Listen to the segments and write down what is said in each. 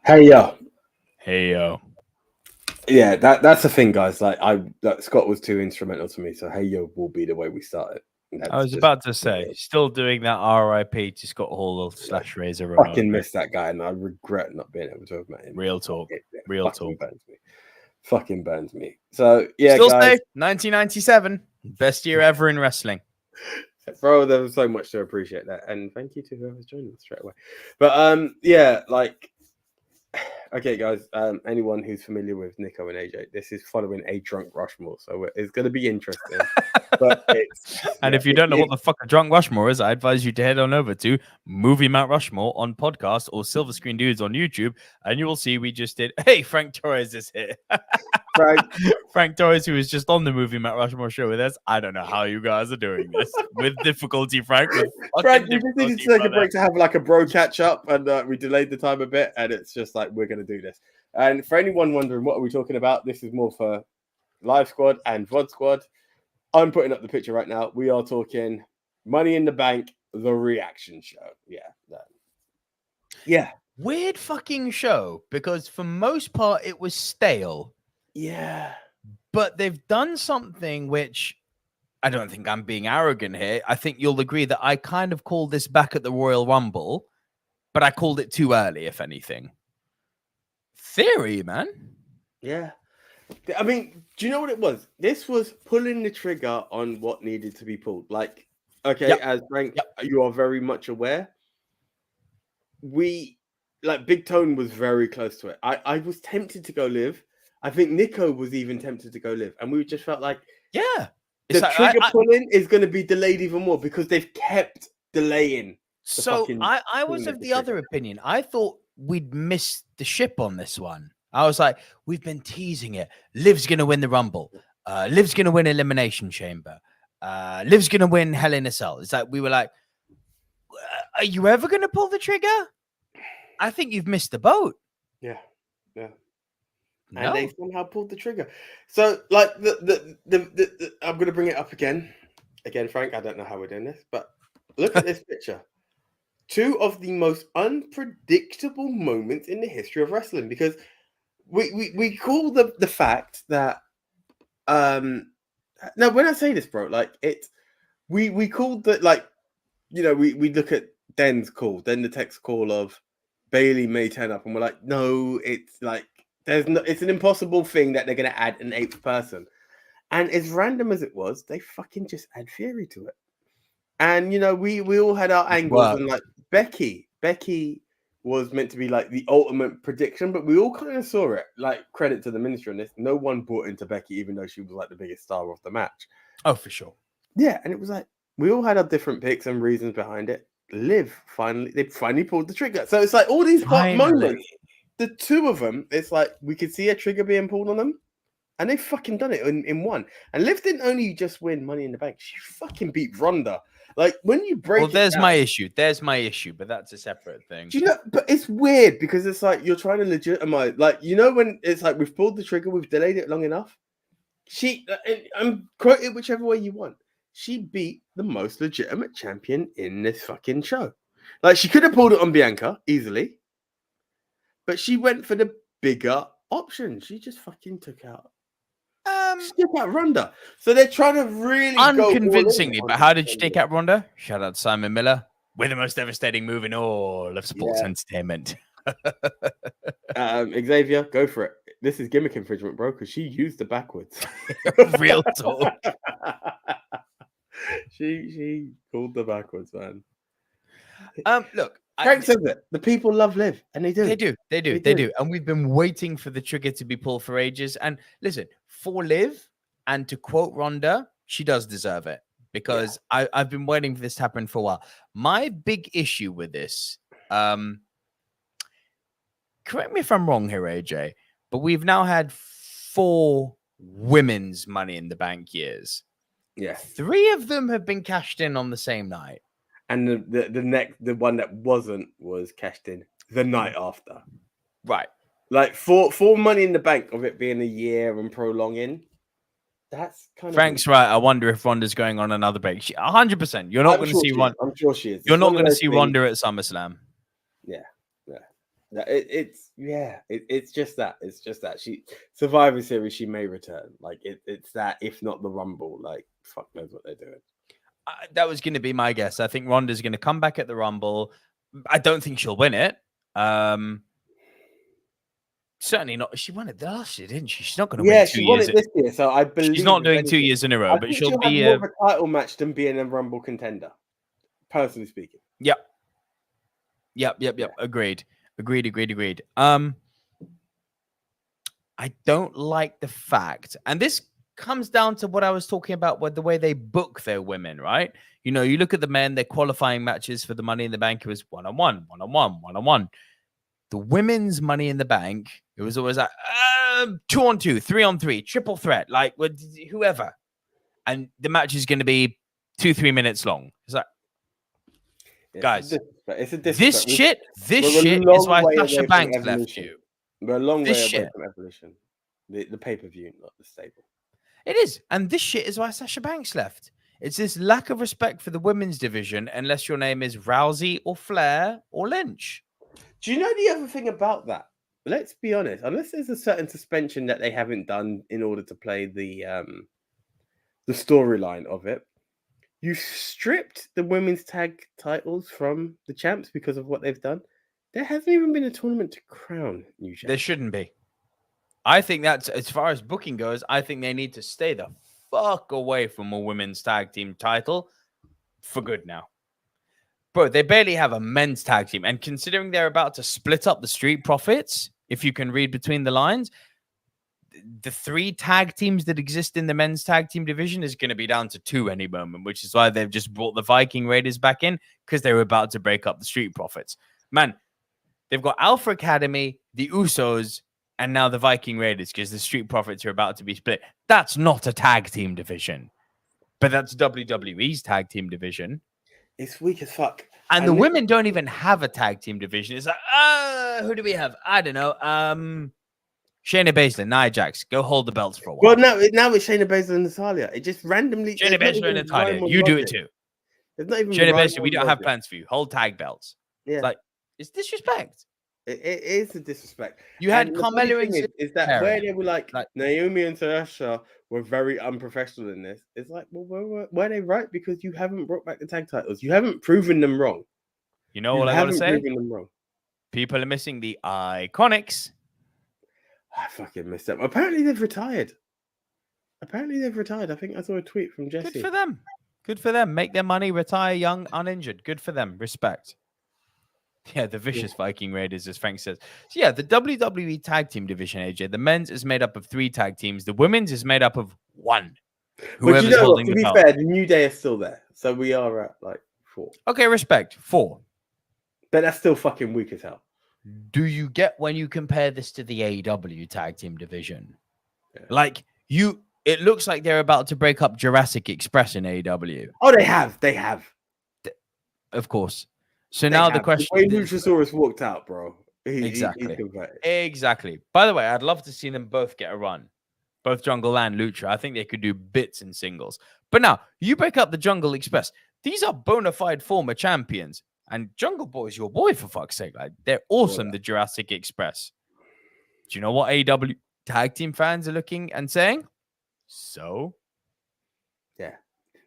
Hey yo, Hey yo. yeah, that's the thing, guys. Scott was too instrumental to me, so hey yo will be the way we started. I was about to say, still doing that RIP to Scott Hall / Razor Ramon. Fucking missed that guy, and I regret not being able to have met him. Real talk. Real talk. Burns me. Fucking burns me. So yeah, still guys. Say 1997, best year ever in wrestling. Bro, there was so much to appreciate that, and thank you to whoever's joining us straight away. But yeah, like. Okay, guys. Anyone who's familiar with Nico and AJ, this is following a drunk Rushmore, so it's going to be interesting. But if you don't know what the fuck a drunk Rushmore is, I advise you to head on over to Movie Mount Rushmore on podcast or Silver Screen Dudes on YouTube, and you will see we just did. Hey, Frank Torres is here. Frank Torres, who is just on the Movie Mount Rushmore show with us. I don't know how you guys are doing this with difficulty, Frank. Frank, we just needed to take a break to have like a bro catch up, and we delayed the time a bit, and it's just like we're going to do this. And for anyone wondering what are we talking about, this is more for Live Squad and VOD Squad. I'm putting up the picture right now. We are talking Money in the Bank, the reaction show. Yeah. Weird fucking show, because for most part it was stale. Yeah. But they've done something which, I don't think I'm being arrogant here. I think you'll agree that I kind of called this back at the Royal Rumble, but I called it too early, if anything. Theory, man. Yeah. I mean, do you know what it was? This was pulling the trigger on what needed to be pulled. Like, okay, as Frank, you are very much aware, Big Tone was very close to it. I was tempted to go live. I think Nico was even tempted to go live. And we just felt like, the trigger pulling is going to be delayed even more because they've kept delaying. So I was of the other opinion. I thought we'd missed the ship on this one. I was like, we've been teasing it. Liv's going to win the Rumble. Liv's going to win Elimination Chamber. Liv's going to win Hell in a Cell. It's like, we were like, are you ever going to pull the trigger? I think you've missed the boat. Yeah. No. And they somehow pulled the trigger. So, like, I'm going to bring it up again. Again, Frank, I don't know how we're doing this, but look at this picture. Two of the most unpredictable moments in the history of wrestling, because we call the fact that now when I say this, bro, like we called that, like, you know, we look at Den's call, then the text call of Bailey may turn up, and we're like, no, it's like it's an impossible thing that they're going to add an eighth person. And as random as it was, they fucking just add theory to it. And, you know, we all had our angles. And, like, Becky was meant to be, like, the ultimate prediction, but we all kind of saw it. Like, credit to the ministry on this. No one bought into Becky, even though she was, like, the biggest star of the match. Oh, for sure. Yeah, and it was like, we all had our different picks and reasons behind it. They finally pulled the trigger. So it's like all these moments, the two of them, it's like we could see a trigger being pulled on them. And they fucking done it in one. And Liv didn't only just win Money in the Bank. She fucking beat Ronda. Like, when you break there's my issue. There's my issue, but that's a separate thing. Do you know, but it's weird because it's like you're trying to legitimize. Like, you know, when it's like we've pulled the trigger, we've delayed it long enough. Quote it whichever way you want. She beat the most legitimate champion in this fucking show. Like, she could have pulled it on Bianca easily. But she went for the bigger option. She just fucking took out Ronda. So they're trying to really unconvincingly. But how did she take out Ronda? Shout out to Simon Miller with the most devastating move in all of sports entertainment. Xavier, go for it. This is gimmick infringement, bro, because she used the backwards. Real talk. She called the backwards, man. Look, Frank says it. The people love Liv, and they do. They do. And we've been waiting for the trigger to be pulled for ages. And listen, for Liv, and to quote Ronda, she does deserve it, because I've been waiting for this to happen for a while. My big issue with this, correct me if I'm wrong here, AJ, but we've now had 4 women's Money in the Bank years. Yeah. 3 of them have been cashed in on the same night. And the one that wasn't was cashed in the night after. Right. Like for Money in the Bank of it being a year and prolonging. That's kind of Frank's right. I wonder if Ronda's going on another break. 100%. You're not going to see one. I'm sure she is. You're not going to see Ronda at SummerSlam. Yeah. It's just that. It's just that she Survivor Series. She may return. Like it's that. If not the Rumble, like fuck knows what they're doing. That was going to be my guess. I think Ronda's going to come back at the Rumble. I don't think she'll win it. Certainly not. She won it last year, didn't she? She's not going to win 2 she years. won it this year, so I believe she's not doing 2 years in a row. I but think she'll be have more of a title match than being a Rumble contender. Personally speaking. Yep. Agreed. I don't like the fact, and this comes down to what I was talking about with the way they book their women, right? You know, you look at the men, their qualifying matches for the Money in the Bank, it was one-on-one, one-on-one, one-on-one. The women's Money in the Bank, it was always like 2-on-2, 3-on-3, triple threat, like with whoever. And the match is going to be 2-3 minutes long. It's like, guys, this shit is why Sasha Banks left you. We're a long way away from Evolution. The pay-per-view, not the stable. It is. And this shit is why Sasha Banks left. It's this lack of respect for the women's division, unless your name is Rousey or Flair or Lynch. Do you know the other thing about that? Let's be honest. Unless there's a certain suspension that they haven't done in order to play the storyline of it, you stripped the women's tag titles from the champs because of what they've done. There hasn't even been a tournament to crown new champs. There shouldn't be. I think that's, as far as booking goes, I think they need to stay the fuck away from a women's tag team title for good now. Bro, they barely have a men's tag team. And considering they're about to split up the Street Profits, if you can read between the lines, the 3 tag teams that exist in the men's tag team division is going to be down to 2 any moment, which is why they've just brought the Viking Raiders back in, because they were about to break up the Street Profits. Man, they've got Alpha Academy, the Usos, and now the Viking Raiders, because the Street Profits are about to be split. That's not a tag team division, but that's WWE's tag team division. It's weak as fuck. And the women don't even have a tag team division. It's like, who do we have? I don't know. Shayna Baszler, Nia Jax, go hold the belts for a while. Well, now it's Shayna Baszler and Natalya. It just randomly. Shayna Baszler and Natalya. You do it too. There's not even Shayna Baszler, we don't have plans for you. Hold tag belts. Yeah. It's like, it's disrespect. It is a disrespect. You had Carmella is that where they were like Naomi and Sasha were very unprofessional in this. It's like, well, were they right? Because you haven't brought back the tag titles. You haven't proven them wrong. You know what I want to say? Proven them wrong. People are missing the Iconics. I fucking missed them. Apparently they've retired. I think I saw a tweet from Jesse. Good for them. Make their money, retire young, uninjured. Good for them. Respect. Yeah, the vicious Viking Raiders, as Frank says. So yeah, the WWE tag team division, AJ, the men's is made up of 3 tag teams. The women's is made up of 1. But you know what, to be fair, the New Day is still there. So we are at like 4. Okay, respect. 4. But that's still fucking weak as hell. Do you get when you compare this to the AEW tag team division? Yeah. Like, it looks like they're about to break up Jurassic Express in AEW. Oh, they have. Of course. So now the question is... Luchasaurus walked out, bro. Exactly. By the way, I'd love to see them both get a run. Both Jungle and Lucha. I think they could do bits in singles. But now, you break up the Jungle Express. These are bona fide former champions. And Jungle Boy's your boy, for fuck's sake. Like, they're awesome, the Jurassic Express. Do you know what AEW tag team fans are looking and saying? So? Yeah.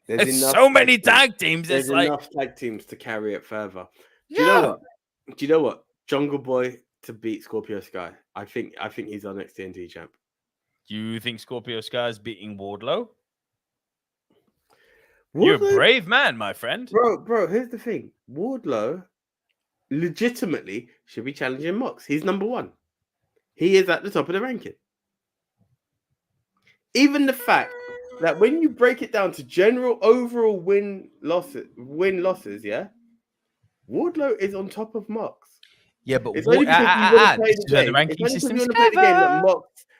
There's so many tag teams. There's enough tag teams to carry it further. Do you know what? Jungle Boy to beat Scorpio Sky. I think he's our next TNT champ. Do you think Scorpio Sky is beating Wardlow? You're a brave man, my friend. Bro, here's the thing. Wardlow legitimately should be challenging Mox. He's number 1. He is at the top of the ranking. Even the fact that when you break it down to general overall win losses, yeah, Wardlow is on top of Mox. Yeah, but the ranking system is clever.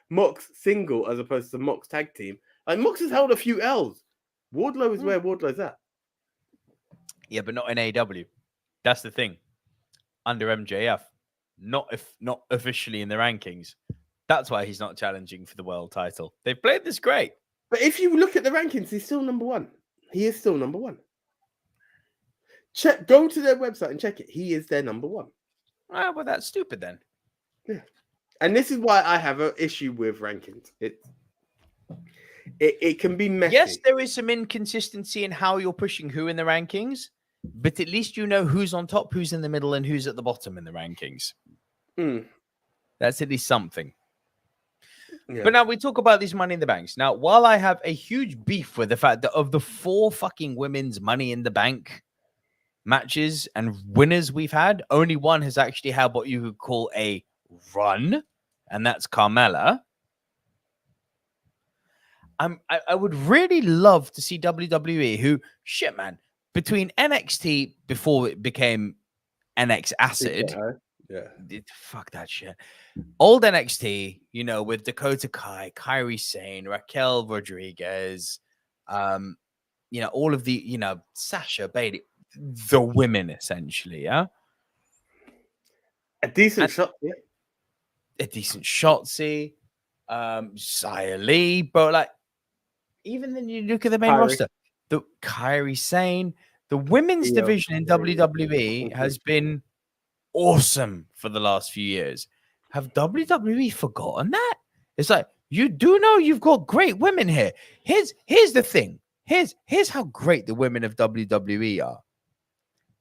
Mox single as opposed to Mox tag team. Like Mox has held a few L's. Wardlow is where Wardlow's at. Yeah, but not in AEW. That's the thing. Under MJF, not officially in the rankings. That's why he's not challenging for the world title. They've played this great. But if you look at the rankings, he's still number 1. He is still number 1. Go to their website and check it. He is their number 1. Well, that's stupid then. Yeah. And this is why I have an issue with rankings. It can be messy. Yes, there is some inconsistency in how you're pushing who in the rankings, but at least you know who's on top, who's in the middle, and who's at the bottom in the rankings. That's at least something. Yeah. But now we talk about these Money in the Banks. Now, while I have a huge beef with the fact that of the 4 fucking women's Money in the Bank matches and winners we've had, only one has actually had what you could call a run, and that's Carmella. I would really love to see WWE, who, shit, man, between NXT before it became NX Acid, fuck that shit. Old NXT, you know, with Dakota Kai, Kairi Sane, Raquel Rodriguez, you know, all of the, you know, Sasha, Bailey, the women essentially, yeah. A decent shot, yeah. A decent Shotzi, Xia Li, but like, even then you look at the main roster, the Kairi Sane, the women's division in WWE has been awesome for the last few years. Have WWE forgotten that? It's like, you do know you've got great women here. Here's the thing. Here's how great the women of WWE are.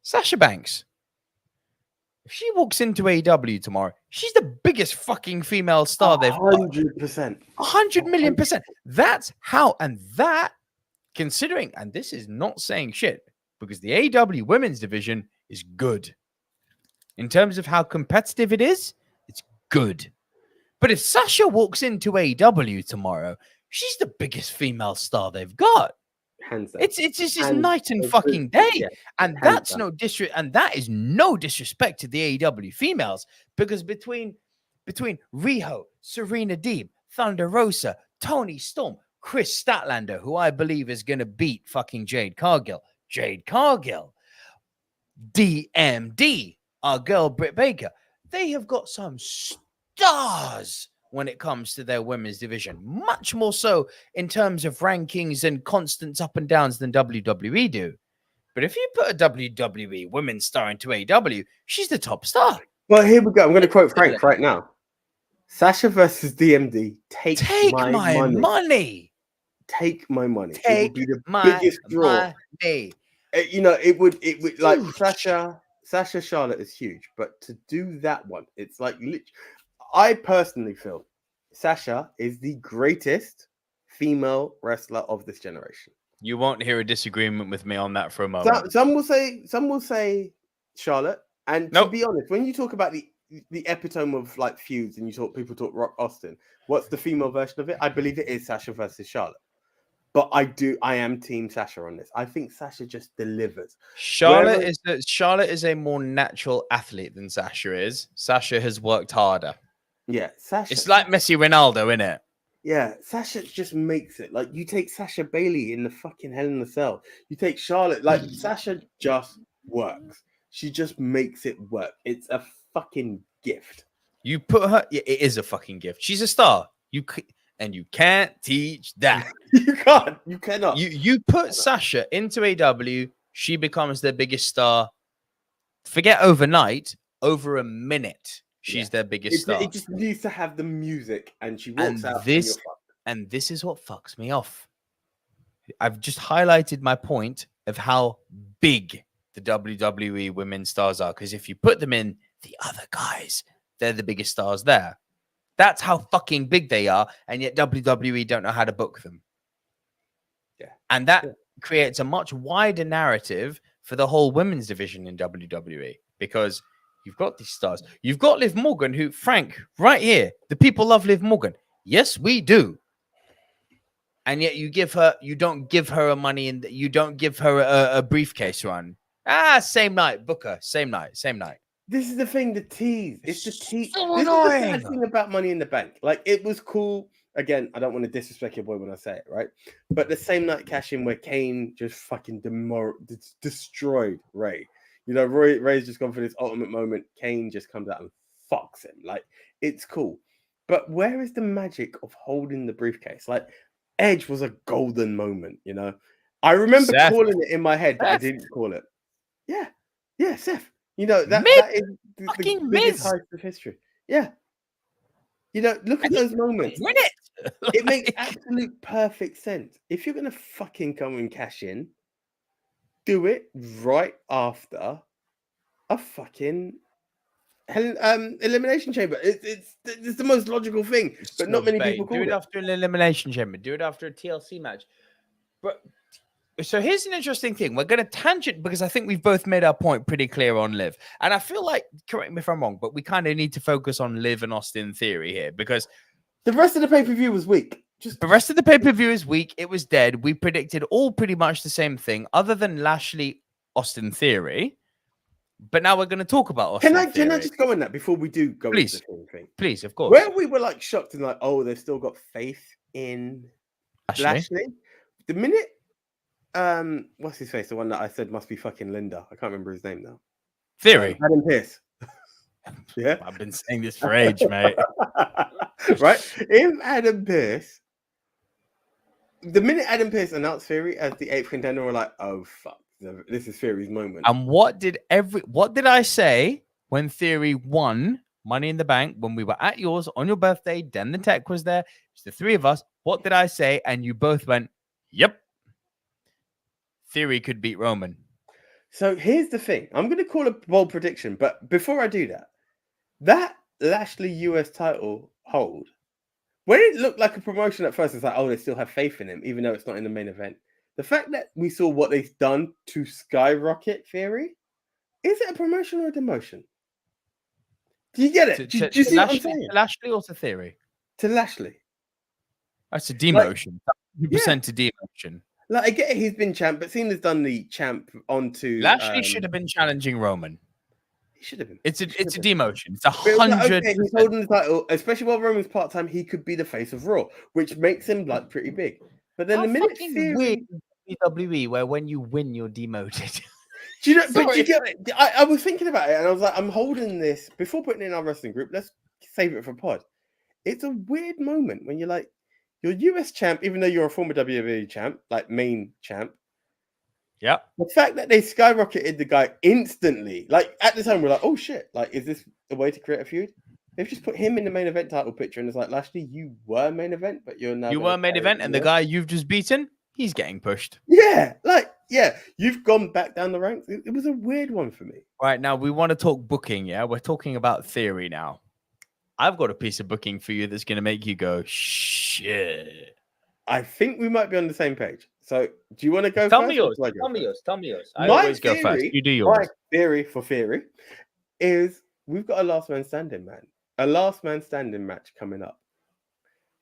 Sasha Banks. If she walks into AEW tomorrow, she's the biggest fucking female star they've got. 100%. 100 million %. That's how, and that, considering, and this is not saying shit, because the AEW women's division is good. In terms of how competitive it is, it's good. But if Sasha walks into AEW tomorrow, she's the biggest female star they've got. Hands down. It's just night and fucking day. Yeah. And that's no disrespect, and that is no disrespect to the AEW females, because between Riho, Serena Deeb, Thunder Rosa, Toni Storm, Chris Statlander, who I believe is going to beat fucking Jade Cargill, DMD, our girl Britt Baker, they have got some stars when it comes to their women's division, much more so in terms of rankings and constants up and downs than WWE do. But if you put a WWE women's star into AEW, she's the top star. Well, here we go. I'm going to quote Frank right now. Sasha versus DMD. Take my money. Take my money. It would be the biggest draw. You know, it would like Sasha Charlotte is huge, but to do that one, it's like I personally feel Sasha is the greatest female wrestler of this generation. You won't hear a disagreement with me on that for a moment. Some will say Charlotte, and to be honest, when you talk about the epitome of like feuds and people talk Rock Austin, what's the female version of it? I believe it is Sasha versus Charlotte. But I am team Sasha on this. I think Sasha just delivers. Charlotte is a more natural athlete than Sasha is. Sasha has worked harder. Yeah, Sasha. It's like Messi Ronaldo, isn't it? Yeah, Sasha just makes it. Like, you take Sasha Bailey in the fucking Hell in a Cell. You take Charlotte. Like, Sasha just works. She just makes it work. It's a fucking gift. You put her. Yeah, it is a fucking gift. She's a star. You can't teach that. You can't. You cannot. You put Sasha into AEW, she becomes their biggest star. Forget overnight. Over a minute, she's their biggest star. It just needs to have the music, and she walks out. And this is what fucks me off. I've just highlighted my point of how big the WWE women's stars are. Because if you put them in the other guys, they're the biggest stars there. That's how fucking big they are, and yet WWE don't know how to book them. Yeah. And that creates a much wider narrative for the whole women's division in WWE, because you've got these stars. You've got Liv Morgan, who, Frank, right here, the people love Liv Morgan. Yes, we do. And yet you don't give her a money, and you don't give her a briefcase run. Same night, Booker, same night. This is the thing, the tease. It's the tease. So this annoying. is the bad thing about Money in the Bank. Like, it was cool. Again, I don't want to disrespect your boy when I say it, right? But the same night cash-in where Kane just fucking destroyed Ray. You know, Ray's just gone for this ultimate moment. Kane just comes out and fucks him. Like, it's cool. But where is the magic of holding the briefcase? Like, Edge was a golden moment, you know? I remember calling it in my head, but I didn't call it. Yeah, Seth. You know, that Miz? that is the Fucking biggest Miz. heist of history. Yeah. You know, look at And those moments. win it. It makes absolute perfect sense. If you're gonna fucking come and cash in, do it right after a fucking elimination chamber. It's the most logical thing, but not many people Do call it it. after an elimination chamber. Do it after a TLC match. But so here's an interesting thing. We're going to tangent because I think we've both made our point pretty clear on Liv. And I feel like, correct me if I'm wrong, but we kind of need to focus on Liv and Austin Theory here because The rest of the pay-per-view was weak. the rest of the pay-per-view is weak. It was dead. We predicted all pretty much the same thing other than Lashley, Austin Theory. But now we're going to talk about Austin Theory. Can I just go on that before we do go into the thing? Please, of course. Where we were like shocked and like, oh, they've still got faith in Lashley. The minute, what's his face? The one that I said must be fucking Linda. I can't remember his name now. Theory. Adam Pearce. Yeah. I've been saying this for age, mate. Right? If Adam Pearce, the minute Adam Pearce announced Theory as the 8th contender, we're like, oh fuck, this is Theory's moment. And what did I say when Theory won Money in the Bank when we were at yours on your birthday? Den the Tech was there. It's the three of us. What did I say? And you both went, yep. Theory could beat Roman. So here's the thing. I'm going to call a bold prediction, but before I do that Lashley US title hold, when it looked like a promotion at first, it's like, oh, they still have faith in him, even though it's not in the main event. The fact that we saw what they've done to skyrocket Theory, is it a promotion or a demotion? Do you get it? Do you see what I'm saying? To Lashley or to Theory? To Lashley. That's a demotion. 100% to demotion. Like, I get it, he's been champ, but Cena's done the champ onto... Lashley should have been challenging Roman. He should have been. It's a demotion. It's 100%. Like, okay, he's holding the title, especially while Roman's part-time, he could be the face of Raw, which makes him, like, pretty big. But then the minute Theory... WWE, where when you win, you're demoted. Do you know? But you get it. I was thinking about it, and I was like, I'm holding this before putting it in our wrestling group. Let's save it for pod. It's a weird moment when you're like, you're US champ, even though you're a former WWE champ, like main champ. Yeah. The fact that they skyrocketed the guy instantly, like at the time, we're like, oh shit, like, is this a way to create a feud? They've just put him in the main event title picture, and it's like, Lashley, you were main event, but you're now. You were main event, and the guy you've just beaten, he's getting pushed. Yeah, you've gone back down the ranks. It was a weird one for me. Right, now we want to talk booking, yeah? We're talking about Theory now. I've got a piece of booking for you that's going to make you go, shit. I think we might be on the same page. So, do you want to go Tell first? Me yours. Tell me yours. I always go first. You do yours. My theory for Theory is we've got a last man standing match coming up.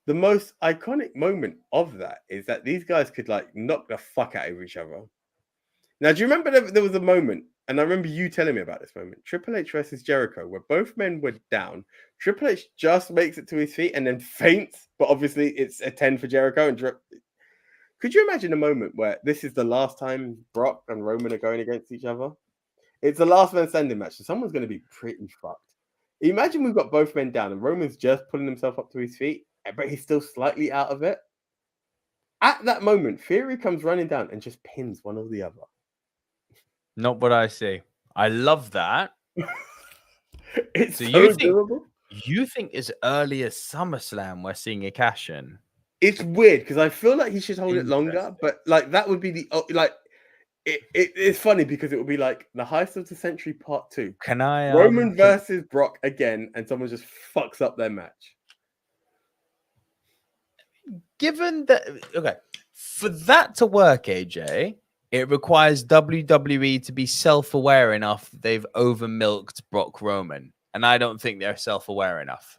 The most iconic moment of that is that these guys could like knock the fuck out of each other. Now, do you remember there was a moment, and I remember you telling me about this moment, Triple H versus Jericho, where both men were down. Triple H just makes it to his feet and then faints, but obviously it's a 10 for Jericho. And could you imagine a moment where this is the last time Brock and Roman are going against each other? It's the last man standing match, so someone's going to be pretty fucked. Imagine we've got both men down and Roman's just pulling himself up to his feet, but he's still slightly out of it. At that moment, Theory comes running down and just pins one or the other. Not what I see. I love that. It's so doable. You think as early as SummerSlam we're seeing a cash in? It's weird because I feel like he should hold it longer, but like that would be the like. It's funny because it would be like the Heist of the Century Part 2. Can I Roman versus Brock again, and someone just fucks up their match. Given that, okay, for that to work, AJ, it requires WWE to be self-aware enough that they've over-milked Brock Roman, and I don't think they're self-aware enough.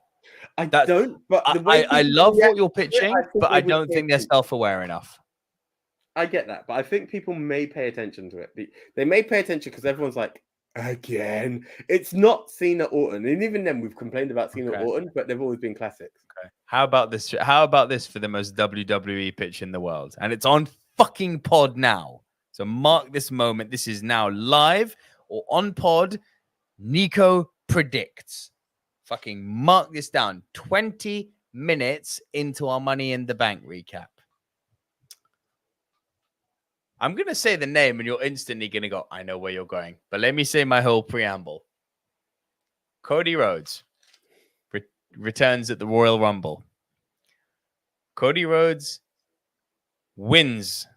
I don't, but I love what you're pitching, but I don't think they're self-aware enough. I get that, but I think people may pay attention to it. They may pay attention because everyone's like, again, it's not Cena Orton, and even then we've complained about Cena Orton, but they've always been classics. Okay. How about this? How about this for the most WWE pitch in the world? And it's on fucking pod now. So mark this moment. This is now live or on pod. Nico predicts. Fucking mark this down. 20 minutes into our Money in the Bank recap. I'm going to say the name and you're instantly going to go, I know where you're going. But let me say my whole preamble. Cody Rhodes returns at the Royal Rumble. Cody Rhodes wins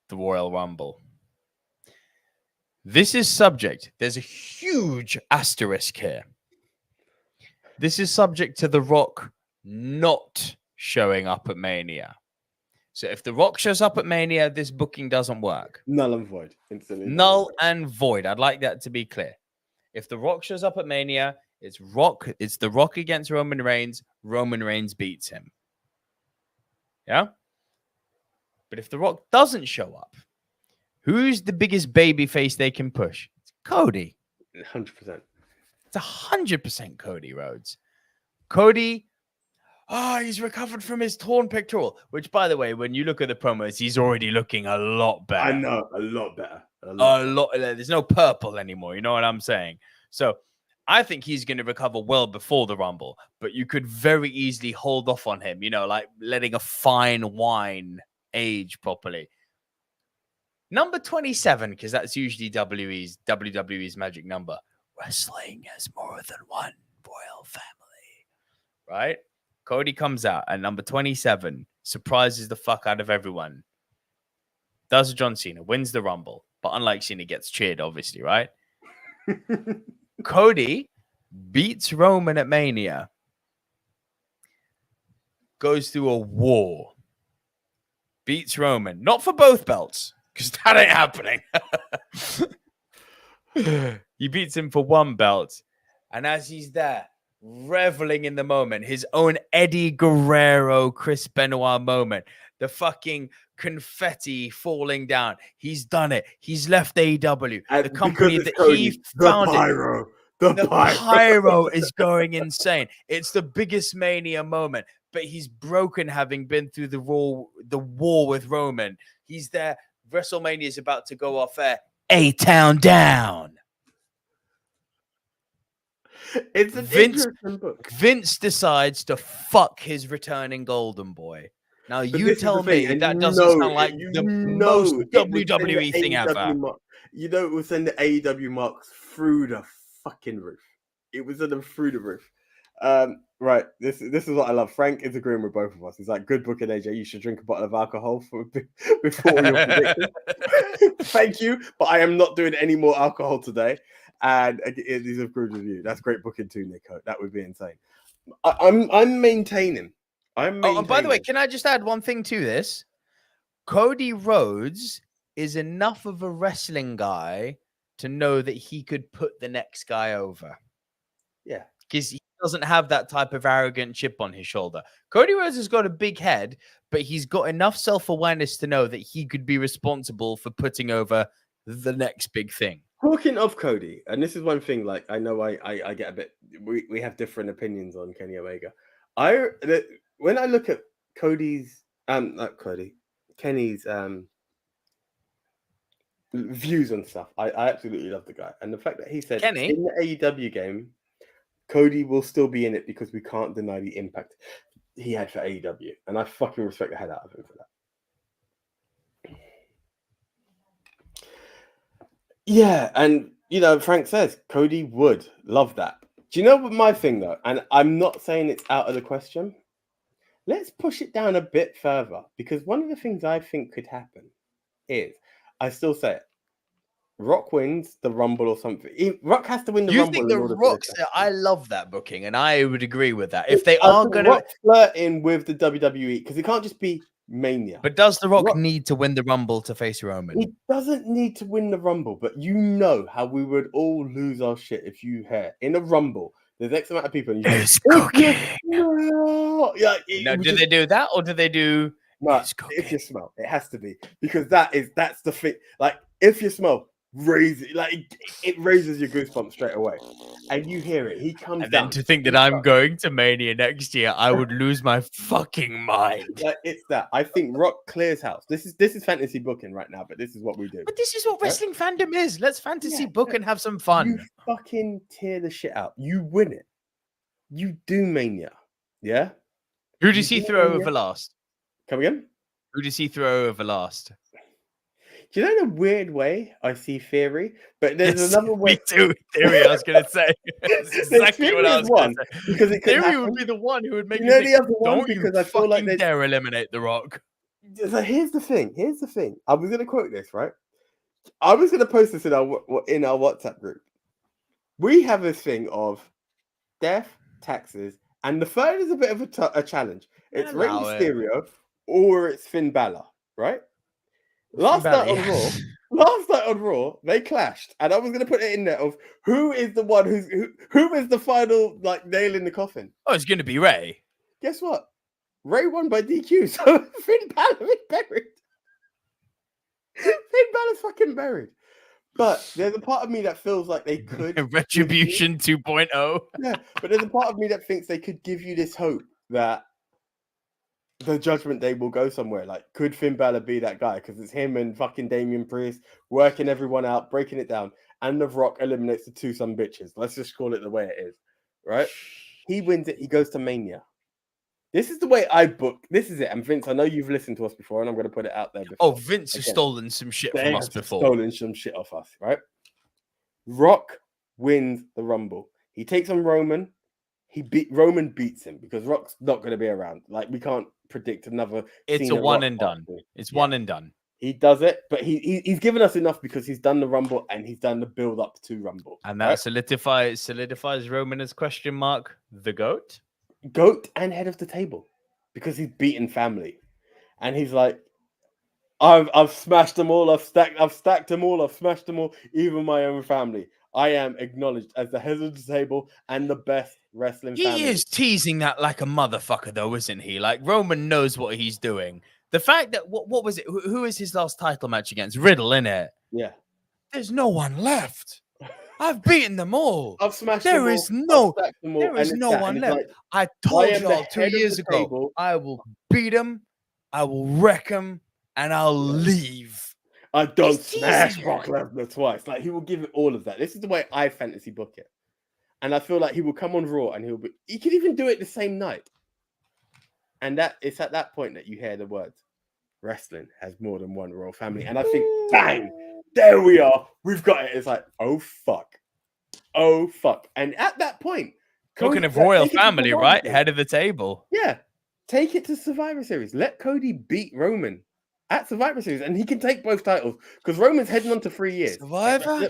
the Royal Rumble. This is subject. There's a huge asterisk here. This is subject to The Rock not showing up at Mania. So if The Rock shows up at Mania, this booking doesn't work. Null and void. Instantly. Null and void. I'd like that to be clear. If The Rock shows up at Mania, it's The Rock against Roman Reigns. Roman Reigns beats him. Yeah? But if The Rock doesn't show up, who's the biggest baby face they can push? It's Cody. 100%. It's 100% Cody Rhodes. Cody, he's recovered from his torn pectoral, which, by the way, when you look at the promos, he's already looking a lot better. I know, a lot better. A lot. There's no purple anymore. You know what I'm saying? So I think he's going to recover well before the Rumble, but you could very easily hold off on him, like letting a fine wine age properly. Number 27, because that's usually WWE's magic number. Wrestling has more than one royal family, right? Cody comes out at number 27, surprises the fuck out of everyone. Does a John Cena, wins the Rumble, but unlike Cena, gets cheered, obviously, right? Cody beats Roman at Mania, goes through a war, beats Roman, not for both belts, because that ain't happening. He beats him for one belt. And as he's there, reveling in the moment, his own Eddie Guerrero, Chris Benoit moment, the fucking confetti falling down. He's done it. He's left AEW, the company that Cody, he founded. The pyro is going insane. It's the biggest Mania moment, but he's broken having been through the war with Roman. He's there. WrestleMania is about to go off air. A-Town down. It's a interesting book. Vince decides to fuck his returning Golden Boy. Now, you tell me that doesn't sound like the most WWE thing ever. It will send the AEW marks through the fucking roof. It was send them through the roof. Right. This is what I love. Frank is agreeing with both of us. He's like, good book in AJ. You should drink a bottle of alcohol before your prediction. Thank you. But I am not doing any more alcohol today. And he's agreed with you. That's great booking too, Nico. That would be insane. I'm maintaining. And by the way, can I just add one thing to this? Cody Rhodes is enough of a wrestling guy to know that he could put the next guy over. Yeah. Because he doesn't have that type of arrogant chip on his shoulder. Cody Rhodes has got a big head, but he's got enough self-awareness to know that he could be responsible for putting over the next big thing. Talking of Cody, and this is one thing, like, I know I get a bit, we have different opinions on Kenny Omega. When I look at Kenny's views on stuff, I absolutely love the guy. And the fact that he said in the AEW game, Cody will still be in it because we can't deny the impact he had for AEW. And I fucking respect the head out of him for that. Yeah, and Frank says Cody would love that. Do you know what my thing though? And I'm not saying it's out of the question. Let's push it down a bit further, because one of the things I think could happen is, I still say it, Rock wins the Rumble or something. Rock has to win the Rumble. You think the Rock's? I love that booking, and I would agree with that. If they are going to flirt in with the WWE, because it can't just be Mania. But does the Rock need to win the Rumble to face Roman? He doesn't need to win the Rumble, but you know how we would all lose our shit if you hear in a Rumble there's X amount of people. And it's cooking. Yeah, do they do that, or do they do? No, if you smell, it has to be, because that's the thing. Like, if you smell, raise it, like it raises your goosebumps straight away, and you hear it. He comes and down. Then to think that I'm going to Mania next year, I would lose my fucking mind. Like, it's that. I think Rock clears house. This is fantasy booking right now, but this is what we do. But this is what wrestling fandom is. Let's fantasy book and have some fun. You fucking tear the shit out. You win it. You do Mania. Yeah. Who does he throw over last? Come again? Who does he throw over last? Do you know the weird way I see Theory? But there's another way. Me too. Theory, I was going to say. That's exactly what Theory I is was going one to say. because it could Theory happen. would be the one who would make You you know think, the other one don't you because I feel like fucking dare eliminate The Rock. So here's the thing. I was going to quote this, right? I was going to post this in our WhatsApp group. We have this thing of death, taxes, and the third is a bit of a challenge. It's Rey Allow it. Mysterio or it's Finn Balor, right? Balor, Last night on Raw, they clashed, and I was going to put it in there of who is the one who is the final like nail in the coffin. Oh, it's going to be Ray. Guess what? Ray won by DQ, so Finn Balor is buried. Finn Balor's fucking buried. But there's a part of me that feels like they could Retribution 2.0. Yeah, but there's a part of me that thinks they could give you this hope that the Judgment Day will go somewhere. Like, could Finn Balor be that guy? Because it's him and fucking Damian Priest working everyone out, breaking it down, and The Rock eliminates the two some bitches. Let's just call it the way it is, right? He wins it. He goes to Mania. This is the way I book. This is it. And Vince, I know you've listened to us before, and I'm going to put it out there before. Oh, Vince has stolen some shit from us before. Stolen some shit off us, right? Rock wins the Rumble. He takes on Roman. Roman beats him because Rock's not going to be around. Like, we can't predict another. It's a one and done. It's one and done. He does it, but he's given us enough because he's done the Rumble and he's done the build up to Rumble. And that solidifies Roman as question mark the GOAT? GOAT and head of the table because he's beaten family. And he's like, I've smashed them all, I've stacked them all, I've smashed them all, even my own family. I am acknowledged as the head of the table and the best wrestling family. He is teasing that like a motherfucker, though, isn't he? Like, Roman knows what he's doing. The fact that, what was it? Who is his last title match against? Riddle, innit? Yeah. There's no one left. I've beaten them all. I've smashed them all. There is no one left. Like, I told you all 2 years ago, I will beat him, I will wreck him, and I'll leave. I don't smash Brock Lesnar twice. Like, he will give it all of that. This is the way I fantasy book it. And I feel like he will come on Raw and he could even do it the same night. And it's at that point that you hear the words, wrestling has more than one royal family. And I think, bang, there we are. We've got it. It's like, oh, fuck. And at that point, talking of royal family, right? Head of the table. Yeah. Take it to Survivor Series. Let Cody beat Roman at Survivor Series, and he can take both titles because Roman's heading on to 3 years. Survivor?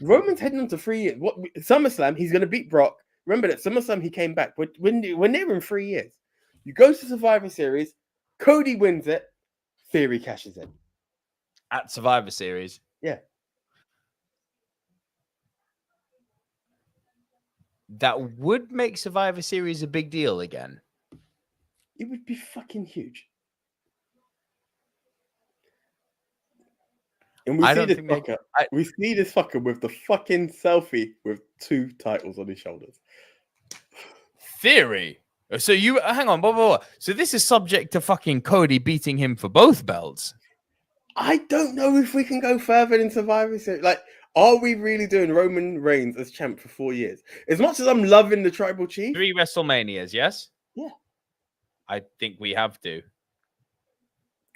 Roman's heading on to 3 years. SummerSlam, he's going to beat Brock. Remember that SummerSlam, he came back. But when they were in 3 years, you go to Survivor Series, Cody wins it, Theory cashes in. At Survivor Series? Yeah. That would make Survivor Series a big deal again. It would be fucking huge. And we see this fucker with the fucking selfie with 2 titles on his shoulders. Theory. So you hang on, blah. So this is subject to fucking Cody beating him for both belts. I don't know if we can go further in Survivor Series. Like, are we really doing Roman Reigns as champ for 4 years? As much as I'm loving the Tribal Chief, 3 WrestleManias, yes? Yeah. I think we have to.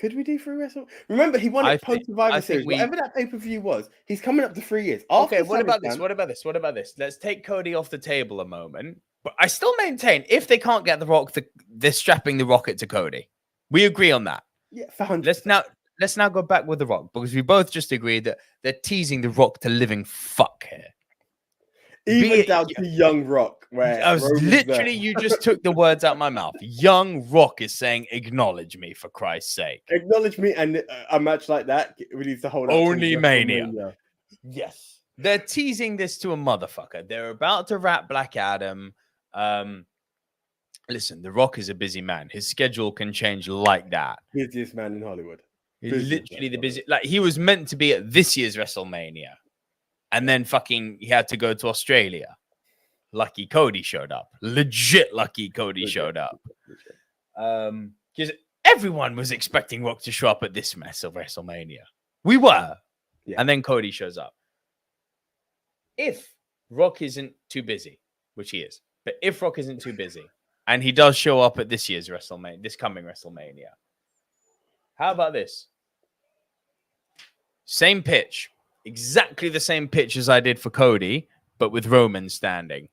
Could we do 3 WrestleMania? Remember, he won it post Survivor Series. Whatever that pay-per-view was, he's coming up to 3 years. Okay, what about this? Let's take Cody off the table a moment. But I still maintain, if they can't get The Rock, they're strapping the rocket to Cody. We agree on that. Yeah, 100%. Let's now go back with The Rock, because we both just agreed that they're teasing The Rock to living fuck here. Even down to Young Rock, where I was literally, you just took the words out of my mouth. Young Rock is saying, "Acknowledge me, for Christ's sake." Acknowledge me, and a match like that, we need to hold only Mania. Yes, they're teasing this to a motherfucker. They're about to wrap Black Adam. Listen, The Rock is a busy man. His schedule can change like that. Busiest man in Hollywood. He's literally the busy. Like, he was meant to be at this year's WrestleMania. And then fucking he had to go to Australia. Lucky Cody showed up. Legit lucky Cody showed up. Because everyone was expecting Rock to show up at this mess of WrestleMania. We were. Yeah. And then Cody shows up. If Rock isn't too busy, which he is, but if Rock isn't too busy, and he does show up at this year's WrestleMania, this coming WrestleMania, how about this? Same pitch. Exactly the same pitch as I did for Cody, but with Roman standing.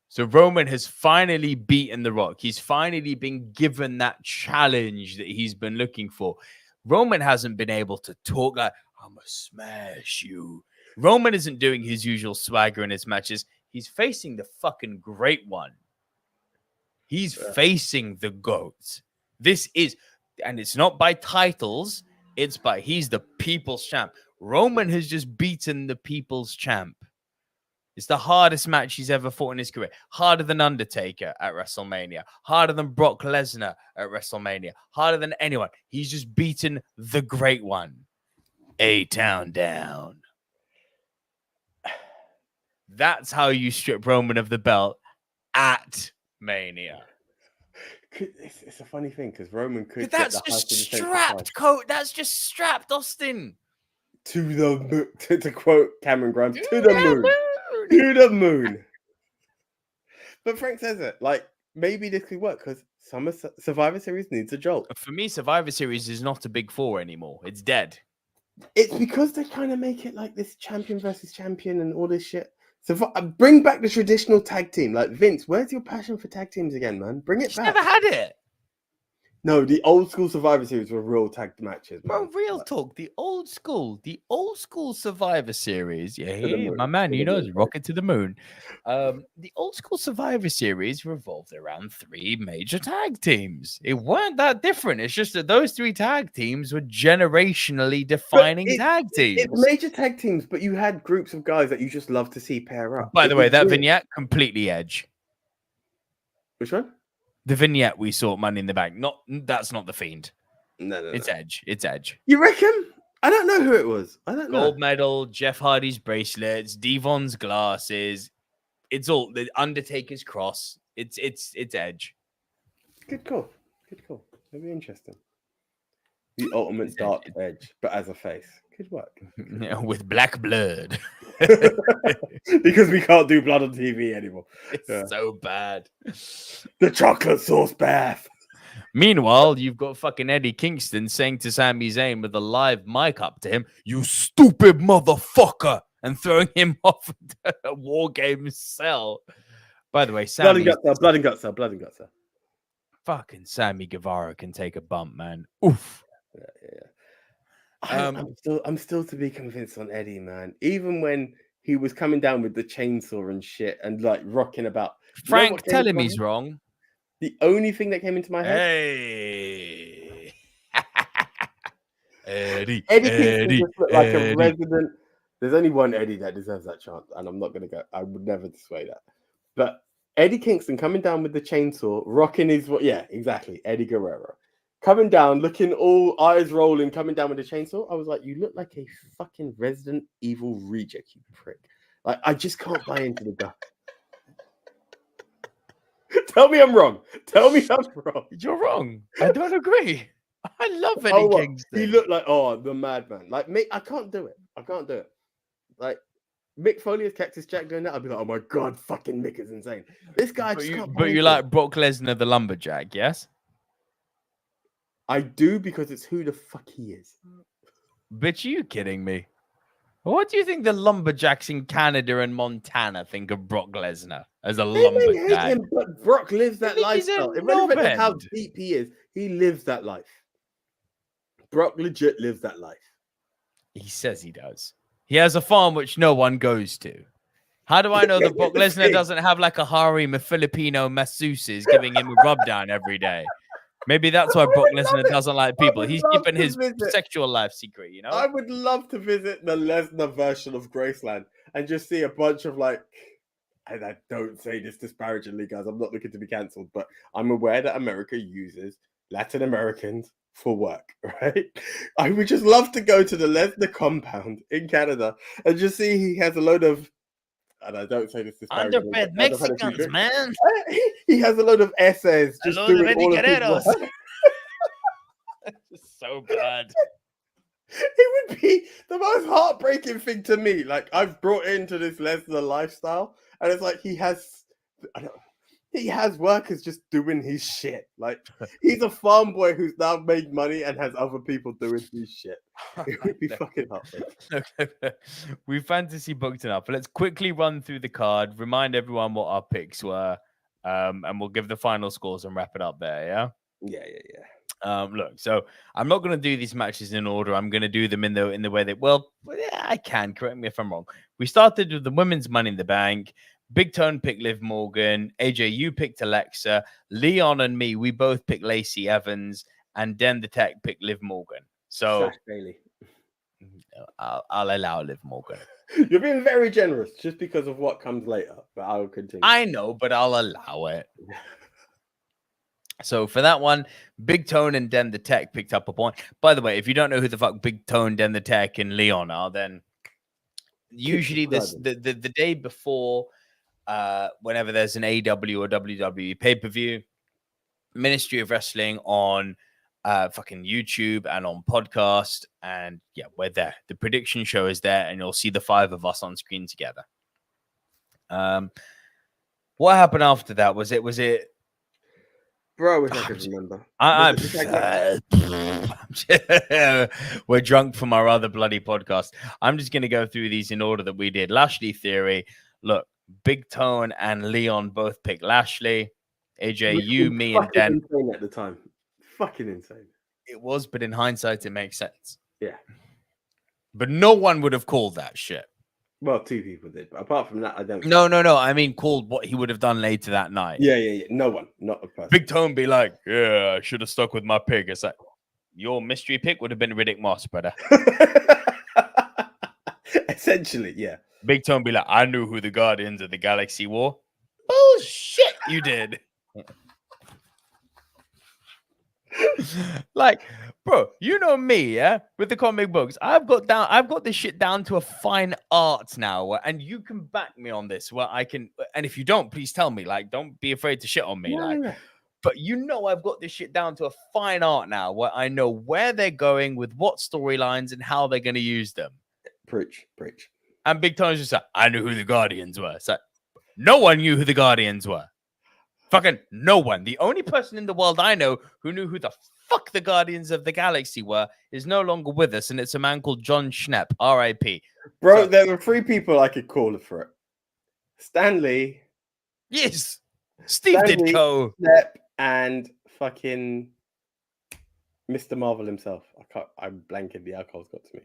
So Roman has finally beaten The Rock. He's finally been given that challenge that he's been looking for. Roman hasn't been able to talk like, I'm going to smash you. Roman isn't doing his usual swagger in his matches. He's facing the fucking great one. He's facing the GOAT. This is, and it's not by titles, it's by, he's the people's champ. Roman has just beaten the people's champ. It's the hardest match he's ever fought in his career. Harder than Undertaker at WrestleMania. Harder than Brock Lesnar at WrestleMania. Harder than anyone. He's just beaten the great one. A-Town down. That's how you strip Roman of the belt at Mania. It's a funny thing because Roman could. But that's just strapped, coat. That's just strapped, Austin. To the moon. To quote Cameron Grimes, to the moon. To the moon. But Frank says it. Like, maybe this could work because Survivor Series needs a jolt. For me, Survivor Series is not a big four anymore. It's dead. It's because they're trying to make it like this champion versus champion and all this shit. So bring back the traditional tag team. Like, Vince, where's your passion for tag teams again, man? Bring it back. Never had it. No, the old school Survivor Series were real tag matches, man. Bro, real talk. The old school Survivor Series. Yeah, my man, you know, it's rocket to the moon. The old school Survivor Series revolved around 3 major tag teams. It weren't that different. It's just that those 3 tag teams were generationally defining tag teams. It's major tag teams, but you had groups of guys that you just love to see pair up. By the way, that vignette, completely edge. Which one? The vignette we saw at Money in the Bank. That's not The Fiend. No. It's Edge. It's Edge. You reckon? I don't know who it was. I don't know. Gold medal, Jeff Hardy's bracelets, Devon's glasses. It's all the Undertaker's cross. It's Edge. Good call. That'd be interesting. The ultimate dark Edge, but as a face. Could work. With black blood. Because we can't do blood on TV anymore. It's so bad. The chocolate sauce bath. Meanwhile, you've got fucking Eddie Kingston saying to Sami Zayn with a live mic up to him, "You stupid motherfucker," and throwing him off a War Games cell. By the way, blood and guts cell. Fucking Sammy Guevara can take a bump, man. Oof. Yeah. I'm still to be convinced on Eddie, man. Even when he was coming down with the chainsaw and shit and like rocking about. Frank, tell him he's wrong. The only thing that came into my head. Hey. Eddie Kingston just looked like a resident. There's only one Eddie that deserves that chance, and I'm not gonna go. I would never dissuade that. But Eddie Kingston coming down with the chainsaw, rocking his exactly. Eddie Guerrero. Coming down, looking all eyes rolling, coming down with a chainsaw. I was like, you look like a fucking Resident Evil reject, you prick. Like, I just can't buy into the guy. Tell me I'm wrong. You're wrong. I don't agree. I love Eddie Kingston. He looked like, the madman. Like, me, I can't do it. Like, Mick Foley as Cactus Jack doing that, I'd be like, oh my God, fucking Mick is insane. This guy just can't. But you like Brock Lesnar, the lumberjack, yes? I do because it's who the fuck he is. Bitch, are you kidding me? What do you think the lumberjacks in Canada and Montana think of Brock Lesnar as a lumberjack? But Brock lives that lifestyle. Irrelevant of how deep he is, he lives that life. Brock legit lives that life. He says he does. He has a farm which no one goes to. How do I know that Brock Lesnar doesn't have like a harem of Filipino masseuses giving him a rub down every day? Maybe that's why Brock Lesnar doesn't like people. He's keeping his sexual life secret, you know? I would love to visit the Lesnar version of Graceland and just see a bunch of like, and I don't say this disparagingly, guys, I'm not looking to be cancelled, but I'm aware that America uses Latin Americans for work, right? I would just love to go to the Lesnar compound in Canada and just see he has a load of, and I don't say this disparagingly. Underfed Mexicans, man. He has a load of essays just doing all of his work. So bad. It would be the most heartbreaking thing to me. Like, I've brought into this Lesnar lifestyle, and it's like he has, he has workers just doing his shit. Like he's a farm boy who's now made money and has other people doing his shit. It would be fucking heartbreaking. We fantasy booked enough. Let's quickly run through the card, remind everyone what our picks were, and we'll give the final scores and wrap it up there. Yeah. Look, so I'm not going to do these matches in order. I'm going to do them in the way that, well, yeah, I can. Correct me if I'm wrong. We started with the women's Money in the Bank. Big Tone picked Liv Morgan. AJ, you picked Alexa. Leon and me, we both picked Lacey Evans. And Den the Tech picked Liv Morgan. So Bailey. I'll allow Liv Morgan. You're being very generous just because of what comes later, but I'll continue. I know, but I'll allow it. So for that one, Big Tone and Den the Tech picked up a point. By the way, if you don't know who the fuck Big Tone, Den the Tech, and Leon are, then usually the day before, whenever there's an AEW or WWE pay-per-view, Ministry of Wrestling on fucking YouTube and on podcast, and yeah, we're there. The prediction show is there, and you'll see the five of us on screen together. What happened after that? Was it? Bro, I wish I could remember. We're drunk from our other bloody podcast. I'm just going to go through these in order that we did. Lashley Theory. Look, Big Tone and Leon both picked Lashley. AJ, you, me, and Den. Insane at the time. Fucking insane. It was, but in hindsight, it makes sense. Yeah. But no one would have called that shit. Well, two people did, but apart from that, I don't. No. I mean, called what he would have done later that night. Yeah. No one, not a person. Big Tone be like, yeah, I should have stuck with my pick. It's like, your mystery pick would have been Riddick Moss, brother. Essentially, yeah. Big Tone be like, I knew who the Guardians of the Galaxy were. Bullshit, you did. Like, bro, you know me, yeah, with the comic books. I've got this shit down to a fine art now, and you can back me on this. Where I can, and if you don't, please tell me. Like, don't be afraid to shit on me. Yeah. But you know, I've got this shit down to a fine art now, where I know where they're going with what storylines and how they're going to use them. Preach. And Big Tone's just like, I knew who the Guardians were. It's like, no one knew who the Guardians were. Fucking no one. The only person in the world I know who knew who the fuck the Guardians of the Galaxy were is no longer with us, and it's a man called John Schnepp, R.I.P. Bro, there were three people I could call for it. Stanley. Yes. Steve Ditko. Schnepp, and fucking Mr. Marvel himself. I'm blanking. The alcohol's got to me.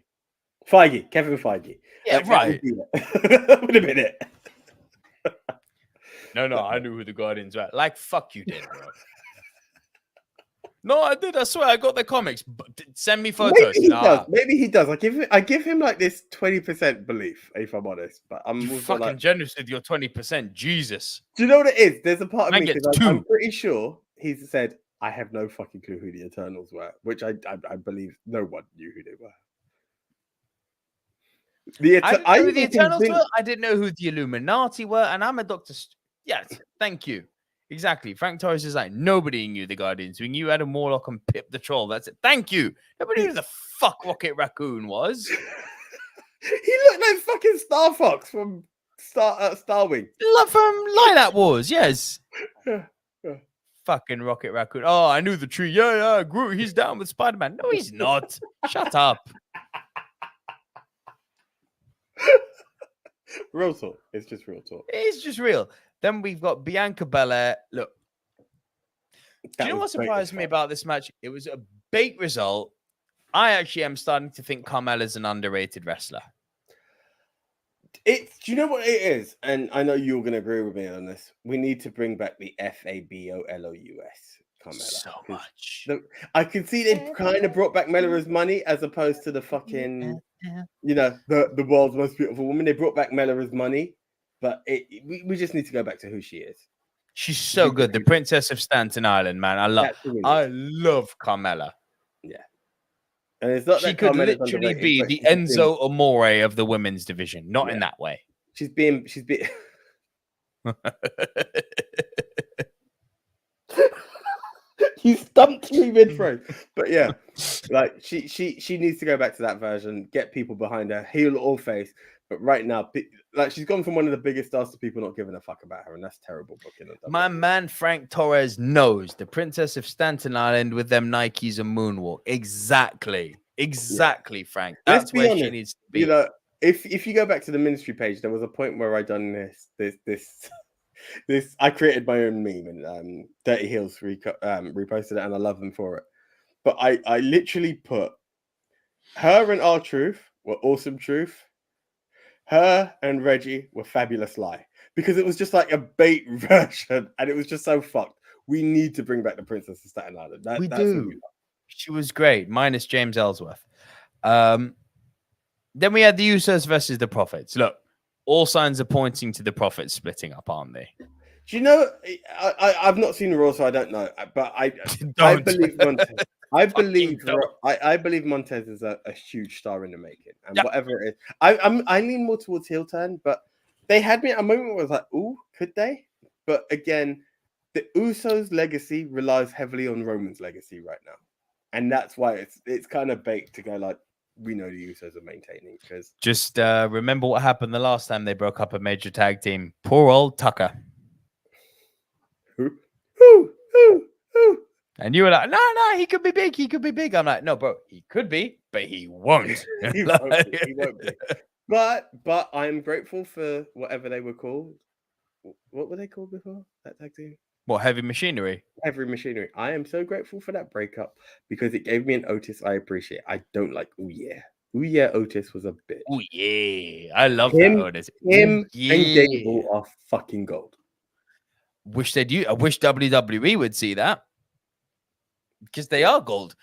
Feige. Kevin Feige. Yeah, right. That would have been it. No, I knew who the Guardians were. Like, fuck you did, bro. No, I did. I swear, I got the comics. Send me photos. Maybe he does. I give him like this 20% belief, if I'm honest. But I'm fucking generous with your 20%. Jesus. Do you know what it is? There's a part of me because two. I'm pretty sure he's said, I have no fucking clue who the Eternals were, which I believe no one knew who they were. I didn't know who the Eternals were. I didn't know who the Illuminati were, and I'm a Doctor. Yes, thank you. Exactly. Frank Torres is like, nobody knew the Guardians. We knew Adam Warlock and Pip the Troll. That's it. Thank you. Nobody knew who the fuck Rocket Raccoon was. He looked like fucking Star Fox from Starwing. From Lilac Wars, yes. Yeah. Fucking Rocket Raccoon. Oh, I knew the tree. Yeah, Groot. He's down with Spider-Man. No, he's not. Shut up. Real talk. It's just real talk. It's just real. Then we've got Bianca Belair. Look, do you know what surprised me about this match? It was a bait result. I actually am starting to think Carmella's an underrated wrestler. Do you know what it is? And I know you're going to agree with me on this. We need to bring back the FABOLOUS. Carmella. So much. I can see they kind of brought back Mellora's money as opposed to the fucking, the world's most beautiful woman. They brought back Mellora's money, but we just need to go back to who she is. She's so good. The Princess of Stanton Island, man. I love Carmella. Yeah. And it's not she could literally be the Enzo Amore of the women's division. Not in that way. She's being You stumped me mid-throw. But yeah, like she needs to go back to that version, get people behind her, heel or face. But right now, like she's gone from one of the biggest stars to people not giving a fuck about her, and that's terrible booking. My man Frank Torres knows the Princess of Stanton Island with them Nikes and moonwalk. Exactly, Frank. That's where honest, she needs to be. You know, if you go back to the ministry page, there was a point where I done this. I created my own meme, and Dirty Heels reposted it, and I love them for it. But I literally put her and R-Truth were awesome truth. Her and Reggie were fabulous lie, because it was just like a bait version, and it was just so fucked. We need to bring back the Princess of Staten Island. We do. She was great, minus James Ellsworth. Then we had the Usos versus the Prophets. Look, all signs are pointing to the Prophets splitting up, aren't they? Do you know? I've not seen Raw, so I don't know. But I believe Montez. I believe Montez is a huge star in the making, and whatever it is, I lean more towards heel turn. But they had me at a moment where I was like, "Ooh, could they?" But again, the Usos' legacy relies heavily on Roman's legacy right now, and that's why it's kind of baked to go like, we know the Usos are maintaining. Because just remember what happened the last time they broke up a major tag team. Poor old Tucker. Who? And you were like, no, he could be big. He could be big. I'm like, no, bro, he could be, but he won't. He won't be. But I'm grateful for whatever they were called. What were they called before that tag team? What, Heavy Machinery? Heavy Machinery. I am so grateful for that breakup because it gave me an Otis I appreciate. I don't like Ooh Yeah Otis was a bitch. Ooh yeah. I love that Otis. Him and Gable are fucking gold. I wish WWE would see that. Because they are gold.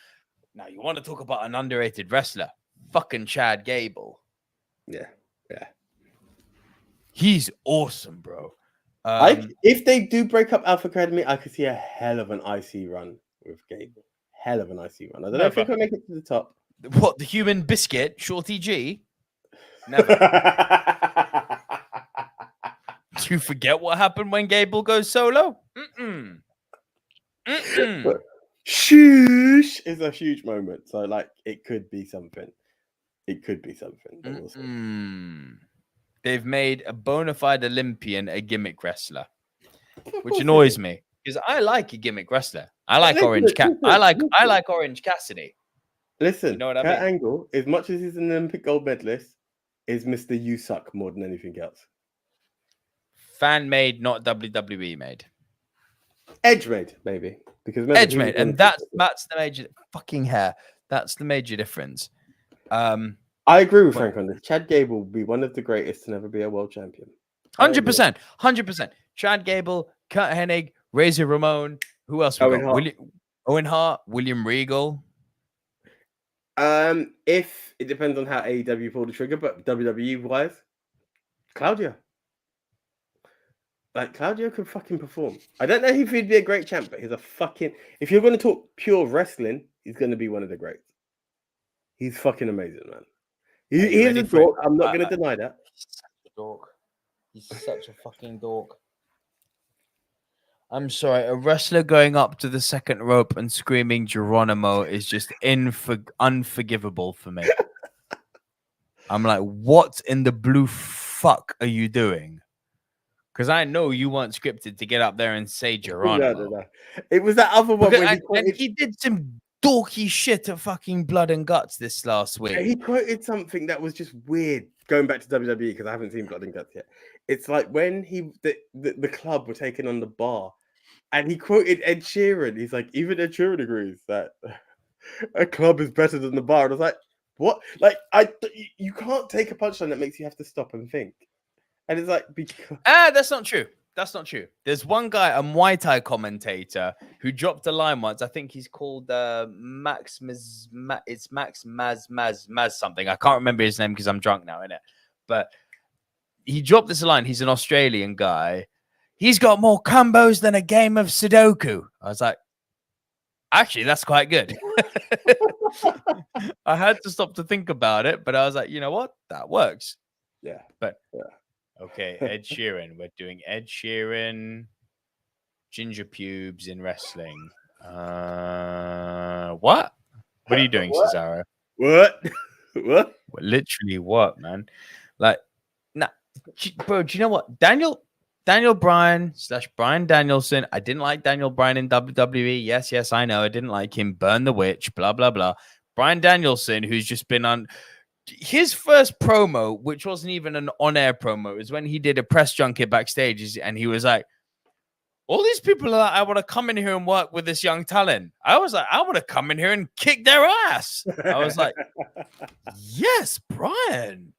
Now, you want to talk about an underrated wrestler? Fucking Chad Gable. Yeah. He's awesome, bro. If they do break up Alpha Academy, I could see a hell of an IC run with Gable. Hell of an IC run. I don't know if he can make it to the top. What, the human biscuit, Shorty G? Never. Do you forget what happened when Gable goes solo? Shoosh is a huge moment. So, like, it could be something. They've made a bona fide Olympian a gimmick wrestler, which annoys me because I like a gimmick wrestler. I like Orange Cassidy. Listen, you know what I Kurt mean? Angle, as much as he's an Olympic gold medalist, is Mr. You Suck more than anything else. Fan made, not WWE made. Edge made, maybe. Because Edge made, and that's the major fucking hair. That's the major difference. I agree with Frank on this. Chad Gable will be one of the greatest to never be a world champion. 100%. Chad Gable, Kurt Hennig, Razor Ramon. Who else? Owen Hart, William Regal. If it depends on how AEW pulled the trigger, but WWE wise, Claudio. Like, Claudio could fucking perform. I don't know if he'd be a great champ, but he's a fucking... If you're going to talk pure wrestling, he's going to be one of the greats. He's fucking amazing, man. He is a dork. I'm not going to deny that. He's such a dork. He's such a fucking dork. I'm sorry. A wrestler going up to the second rope and screaming Geronimo is just unforgivable for me. I'm like, what in the blue fuck are you doing? Because I know you weren't scripted to get up there and say Geronimo. No. It was that other one where he did some dorky shit at fucking Blood and Guts this last week. He quoted something that was just weird. Going back to WWE, because I haven't seen Blood and Guts yet. It's like when the club were taking on the bar, and he quoted Ed Sheeran. He's like, even Ed Sheeran agrees that a club is better than the bar. And I was like, what? Like, you can't take a punchline that makes you have to stop and think. And it's like, because... that's not true. That's not true. There's one guy, a Muay Thai commentator, who dropped a line once. I think he's called Max Maz something. I can't remember his name because I'm drunk now, innit? But he dropped this line. He's an Australian guy. He's got more combos than a game of Sudoku. I was like, actually, that's quite good. I had to stop to think about it, but I was like, you know what? That works. Yeah. But okay, Ed Sheeran. We're doing Ed Sheeran, ginger pubes in wrestling. What? What are you doing, Cesaro? What? Literally what, man? Like, bro, do you know what? Daniel Bryan / Bryan Danielson. I didn't like Daniel Bryan in WWE. Yes, I know. I didn't like him. Burn the witch, blah, blah, blah. Bryan Danielson, who's just been on his first promo, which wasn't even an on-air promo, is when he did a press junket backstage, and he was like, all these people are like, I want to come in here and work with this young talent. I was like, I want to come in here and kick their ass. I was like, yes, Brian.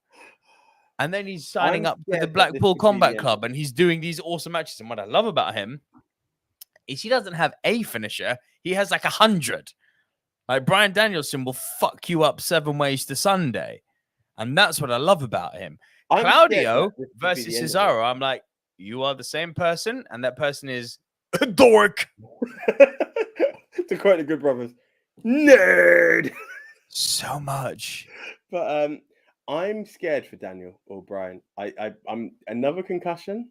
And then he's signing up to the Blackpool Combat Club, and he's doing these awesome matches. And what I love about him is he doesn't have a finisher. He has like 100. Like Bryan Danielson will fuck you up 7 ways to Sunday. And that's what I love about him. Claudio versus Cesaro, I'm like, you are the same person, and that person is a dork. To quote the Good Brothers, nerd. So much. But I'm scared for Daniel or Brian. I'm another concussion.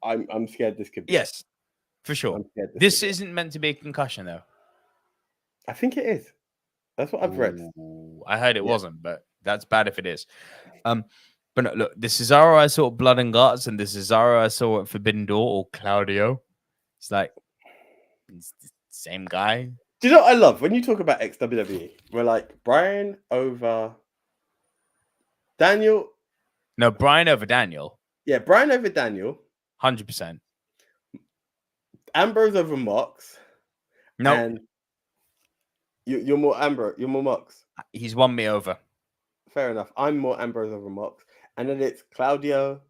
I'm scared this could be. Yes, for sure. This isn't meant to be a concussion, though. I think it is. That's what I've read. I heard it wasn't, but that's bad if it is. But no, look, the Cesaro I saw at Blood and Guts, and the Cesaro I saw at Forbidden Door, or Claudio. It's like, it's the same guy. Do you know what I love? When you talk about ex-WWE, we're like, Brian over Daniel. No, Brian over Daniel. Yeah, Brian over Daniel. 100%. Ambrose over Mox. No. And you're more Ambrose. You're more Mox. He's won me over. Fair enough. I'm more Ambrose over Mox. And then it's Claudio,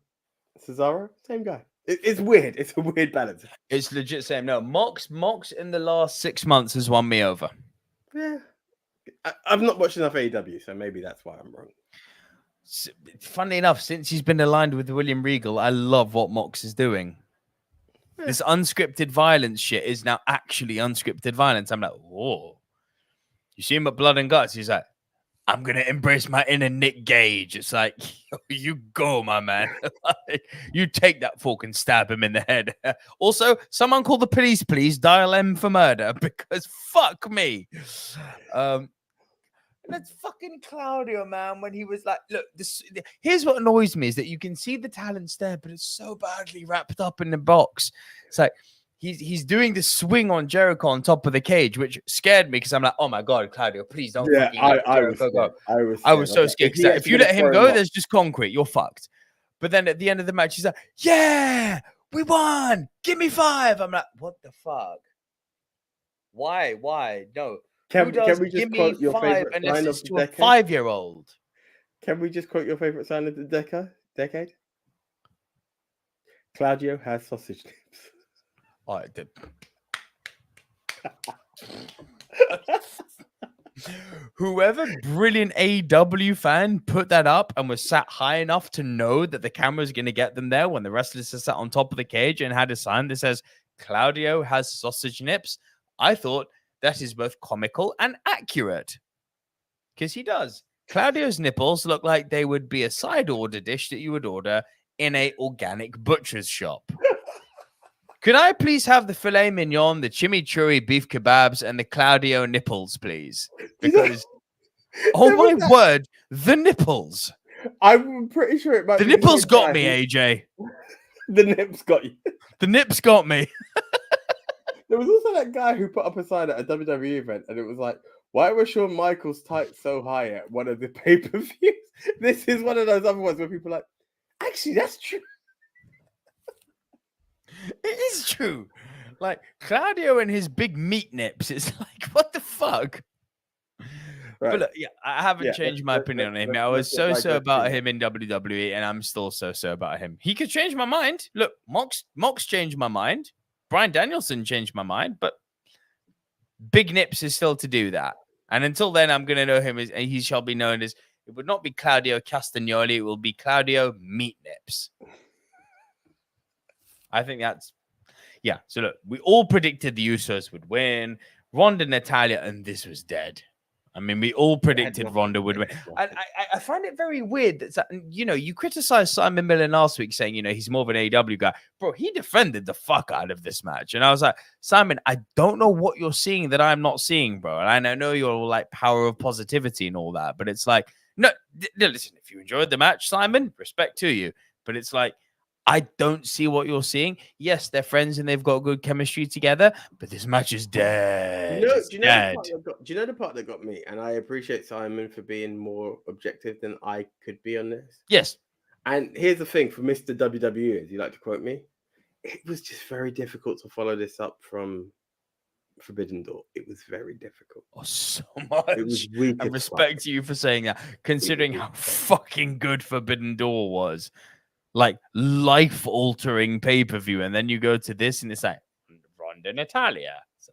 Cesaro, same guy. It's weird. It's a weird balance. It's legit same. No, Mox in the last 6 months has won me over. Yeah. I've not watched enough AEW, so maybe that's why I'm wrong. Funnily enough, since he's been aligned with William Regal, I love what Mox is doing. Yeah. This unscripted violence shit is now actually unscripted violence. I'm like, whoa. You see him at Blood and Guts, he's like, I'm going to embrace my inner Nick Gage. It's like, you go, my man. Like, you take that fork and stab him in the head. Also, someone call the police, please. Dial M for murder, because fuck me. That's fucking Claudio, man, when he was like, look, here's what annoys me is that you can see the talents there, but it's so badly wrapped up in the box. It's like, He's doing the swing on Jericho on top of the cage, which scared me because I'm like, oh my God, Claudio, please don't. Yeah, I was so scared because if you let him go, there's just concrete. You're fucked. But then at the end of the match, he's like, yeah, we won. Give me 5. I'm like, what the fuck? Why? No. Can we just quote your favorite sign of the decade? A 5-year-old. Can we just quote your favorite sign of the decade? Claudio has sausage lips. Oh, it did. Whoever brilliant AEW fan put that up and was sat high enough to know that the camera is going to get them there when the wrestlers are sat on top of the cage and had a sign that says Claudio has sausage nips, I thought that is both comical and accurate. Because he does. Claudio's nipples look like they would be a side order dish that you would order in a organic butcher's shop. Could I please have the filet mignon, the chimichurri beef kebabs, and the Claudio nipples, please? Because, oh my word, the nipples. I'm pretty sure it might be the nipples got me, AJ. The nips got you. The nips got me. There was also that guy who put up a sign at a WWE event, and it was like, why was Shawn Michaels tight so high at one of the pay-per-views? This is one of those other ones where people are like, actually, that's true. It is true. Like Claudio and his big meat nips. It's like, what the fuck? Right. But look, yeah, I haven't changed my opinion on him. I was so about him in WWE, and I'm still so about him. He could change my mind. Look, Mox changed my mind. Bryan Danielson changed my mind, but Big Nips is still to do that. And until then, I'm going to know him as he shall be known as. It would not be Claudio Castagnoli. It will be Claudio Meat Nips. I think that's, yeah. So look, we all predicted the Usos would win. Ronda, Natalia, and this was dead. I mean, we all predicted Ronda would win. And I find it very weird that, you know, you criticized Simon Miller last week saying, you know, he's more of an AEW guy. Bro, he defended the fuck out of this match. And I was like, Simon, I don't know what you're seeing that I'm not seeing, bro. And I know you're all like power of positivity and all that, but it's like, no, listen, if you enjoyed the match, Simon, respect to you. but it's like, I don't see what you're seeing. Yes, they're friends and they've got good chemistry together, but this match is dead. Do you know the part that got me? And I appreciate Simon for being more objective than I could be on this. Yes. And here's the thing for Mr. WWE, as you like to quote me, it was just very difficult to follow this up from Forbidden Door. It was very difficult. Oh, so much. It was weak. I respect you for saying that, considering how fucking good Forbidden Door was. Like, life-altering pay-per-view. And then you go to this and it's like, Ronda Natalia. So,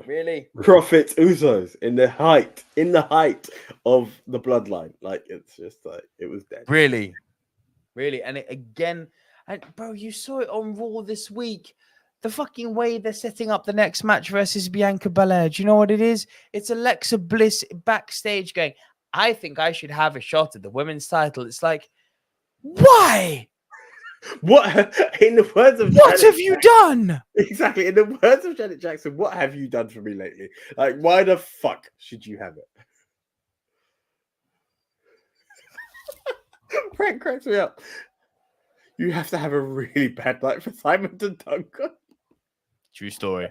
really? Profit Usos in the height of the bloodline. Like, it's just like, it was dead. Really? And again, and bro, you saw it on Raw this week. The fucking way they're setting up the next match versus Bianca Belair. Do you know what it is? It's Alexa Bliss backstage going, I think I should have a shot at the women's title. It's like, why? What in the words of what have you done? Exactly. In the words of Janet Jackson, what have you done for me lately? Like, why the fuck should you have it? Frank cracks me up. You have to have a really bad night for Simon to dunk on. True story.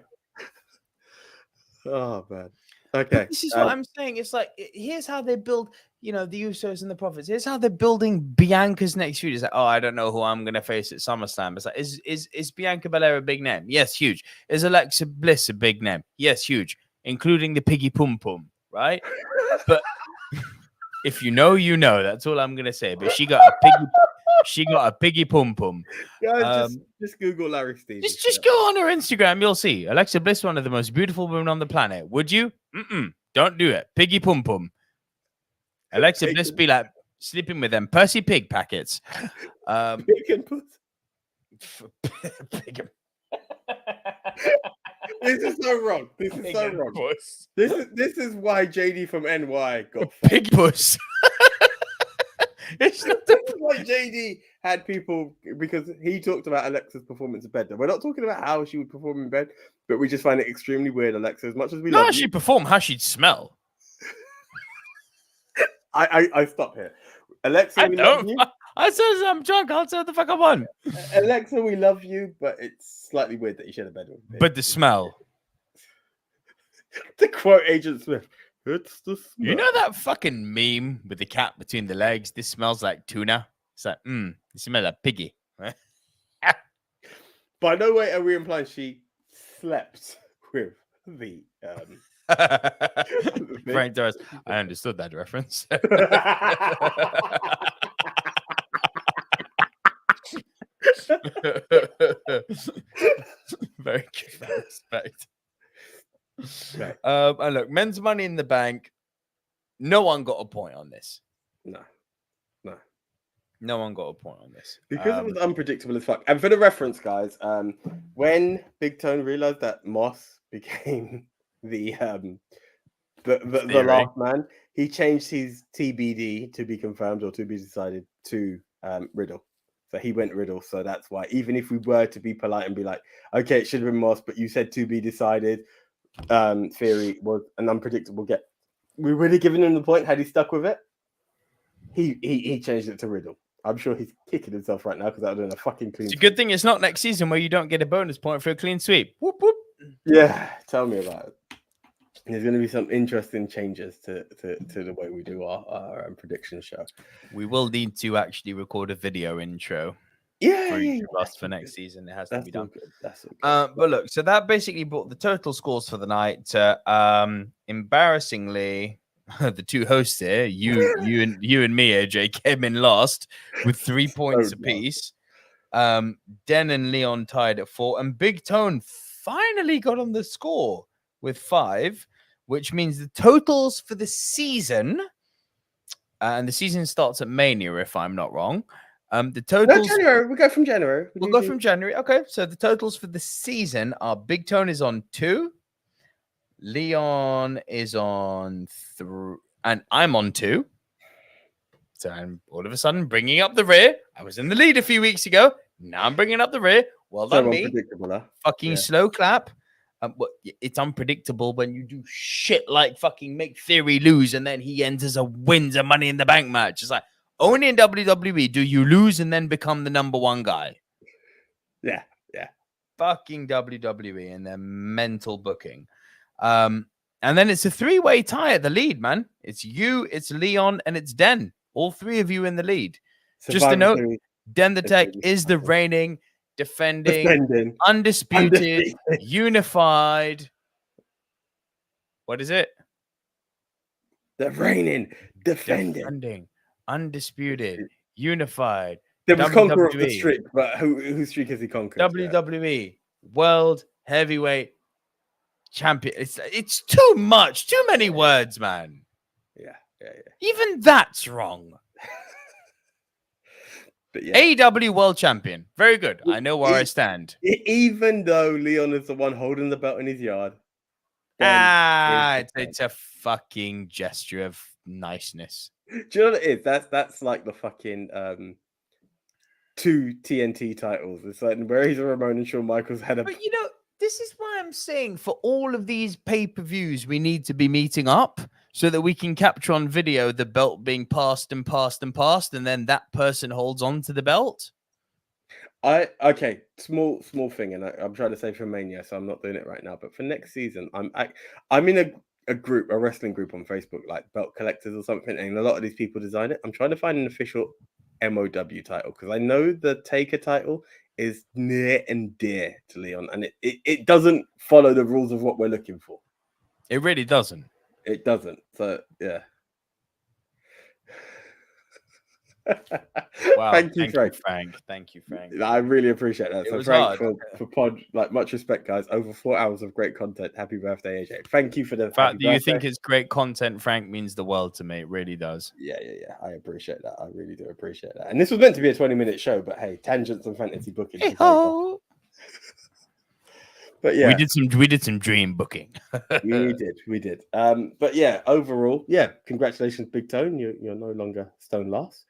Oh man. Okay. But this is what I'm saying. It's like, here's how they build, the Usos and the Prophets. Here's how they're building Bianca's next feud. It's like, oh, I don't know who I'm gonna face at SummerSlam. It's like, is Bianca Belair a big name? Yes, huge. Is Alexa Bliss a big name? Yes, huge, including the Piggy Pum Pum, right? But if you know, you know. That's all I'm gonna say. But she got a piggy pum pum. Yeah, just Google Larry Stevens. Just go on her Instagram. You'll see Alexa Bliss, one of the most beautiful women on the planet. Would you? Don't do it. Piggy pum pum. Alexa Bliss be like sleeping with them Percy Pig packets. Pig and puss. This is so wrong. This is why JD from NY got pig puss. It's not why JD had people, because he talked about Alexa's performance in bed. We're not talking about how she would perform in bed, but we just find it extremely weird, Alexa, as much as we love how she'd perform, how she'd smell. I stop here. Alexa, we love you. I said I'm drunk. I'll say what the fuck I want. Alexa, we love you, but it's slightly weird that you share a bed with me. But the smell. To quote Agent Smith, it's the smell. You know that fucking meme with the cat between the legs? This smells like tuna. It's like, it smells like piggy. By no way are we implying she slept with the Frank Torres. I understood that reference. Very good. Respect. Right. And look, men's Money in the Bank. No one got a point on this. No one got a point on this because it was unpredictable as fuck. And for the reference, guys, when Big Tone realized that Moss became the last man, he changed his TBD, to be confirmed or to be decided, to Riddle. So he went Riddle. So that's why, even if we were to be polite and be like, okay, it should have been Moss, but you said to be decided, Theory was an unpredictable get. We would have given him the point had he stuck with it. He changed it to Riddle. I'm sure he's kicking himself right now because that would have been a fucking clean. It's a good thing it's not next season where you don't get a bonus point for a clean sweep. Whoop whoop. Yeah, tell me about it. There's going to be some interesting changes to the way we do our prediction show. We will need to actually record a video intro. For next season. It has to be done. That's okay. But look, so that basically brought the total scores for the night to embarrassingly, the two hosts here, you and me, AJ, came in last with 3 points apiece. Den and Leon tied at 4, and Big Tone finally got on the score with 5, which means the totals for the season, and the season starts at Mania, if I'm not wrong. The totals. No, January. We'll go from January. We'll go from January. Okay, so the totals for the season are: Big Tone is on 2, Leon is on 3, and I'm on 2. So I'm all of a sudden bringing up the rear. I was in the lead a few weeks ago. Now I'm bringing up the rear. Well done, me. Huh? Fucking slow clap. It's unpredictable when you do shit like fucking make Theory lose and then he enters a wins a Money in the Bank match. It's like, Only in WWE do you lose and then become the number one guy. Yeah. Fucking WWE and their mental booking. And then it's a 3-way tie at the lead, man. It's you, it's Leon, and it's Den. All 3 of you in the lead. Just a note, Den the Tech is the reigning, defending, undisputed, unified. What is it? The reigning, defending, undisputed, unified. There was conqueror of the streak, but whose streak has he conquered? WWE World Heavyweight Champion. It's too much, too many words, man. Yeah. Even that's wrong. But yeah, AEW World Champion. Very good. I know where I stand. Even though Leon is the one holding the belt in his yard. It's a fucking gesture of niceness. Do you know what it is? That's like the fucking 2 TNT titles. It's like where he's a Ramon and Shawn Michaels had a. But you know, this is why I'm saying for all of these pay-per-views, we need to be meeting up so that we can capture on video the belt being passed and passed and passed, and then that person holds on to the belt. Okay, small thing, and I'm trying to say for Mania, so I'm not doing it right now. But for next season, I'm in a group, a wrestling group on Facebook, like Belt Collectors or something, and a lot of these people design it. I'm trying to find an official MOW title because I know the Taker title is near and dear to Leon, and it doesn't follow the rules of what we're looking for. It really doesn't. It doesn't. So yeah. Wow, thank you, Frank. Thank you, Frank. I really appreciate that. It so was Frank hard. for pod, like much respect, guys. Over 4 hours of great content. Happy birthday, AJ. Thank you for the fact that you think it's great content, Frank, means the world to me. It really does. Yeah. I appreciate that. I really do appreciate that. And this was meant to be a 20-minute show, but hey, tangents and fantasy booking. But yeah, we did some dream booking. we did. But yeah, overall, yeah, congratulations, Big Tone. You're no longer Stone Last.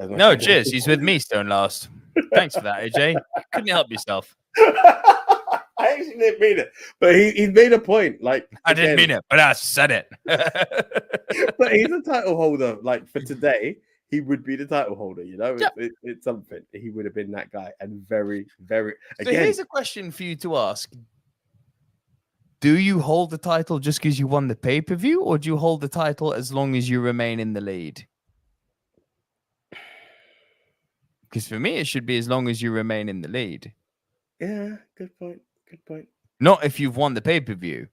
No, cheers. He's with me, Stone Last. Thanks for that, AJ. You couldn't help yourself. I actually didn't mean it, but he made a point. Like I didn't mean it, but I said it. But he's a title holder. Like for today, he would be the title holder. You know, Yep. it's something. He would have been that guy, and very, very. So here's a question for you to ask: do you hold the title just because you won the pay-per-view, or do you hold the title as long as you remain in the lead? Because for me, it should be as long as you remain in the lead. Yeah, good point. Not if you've won the pay-per-view.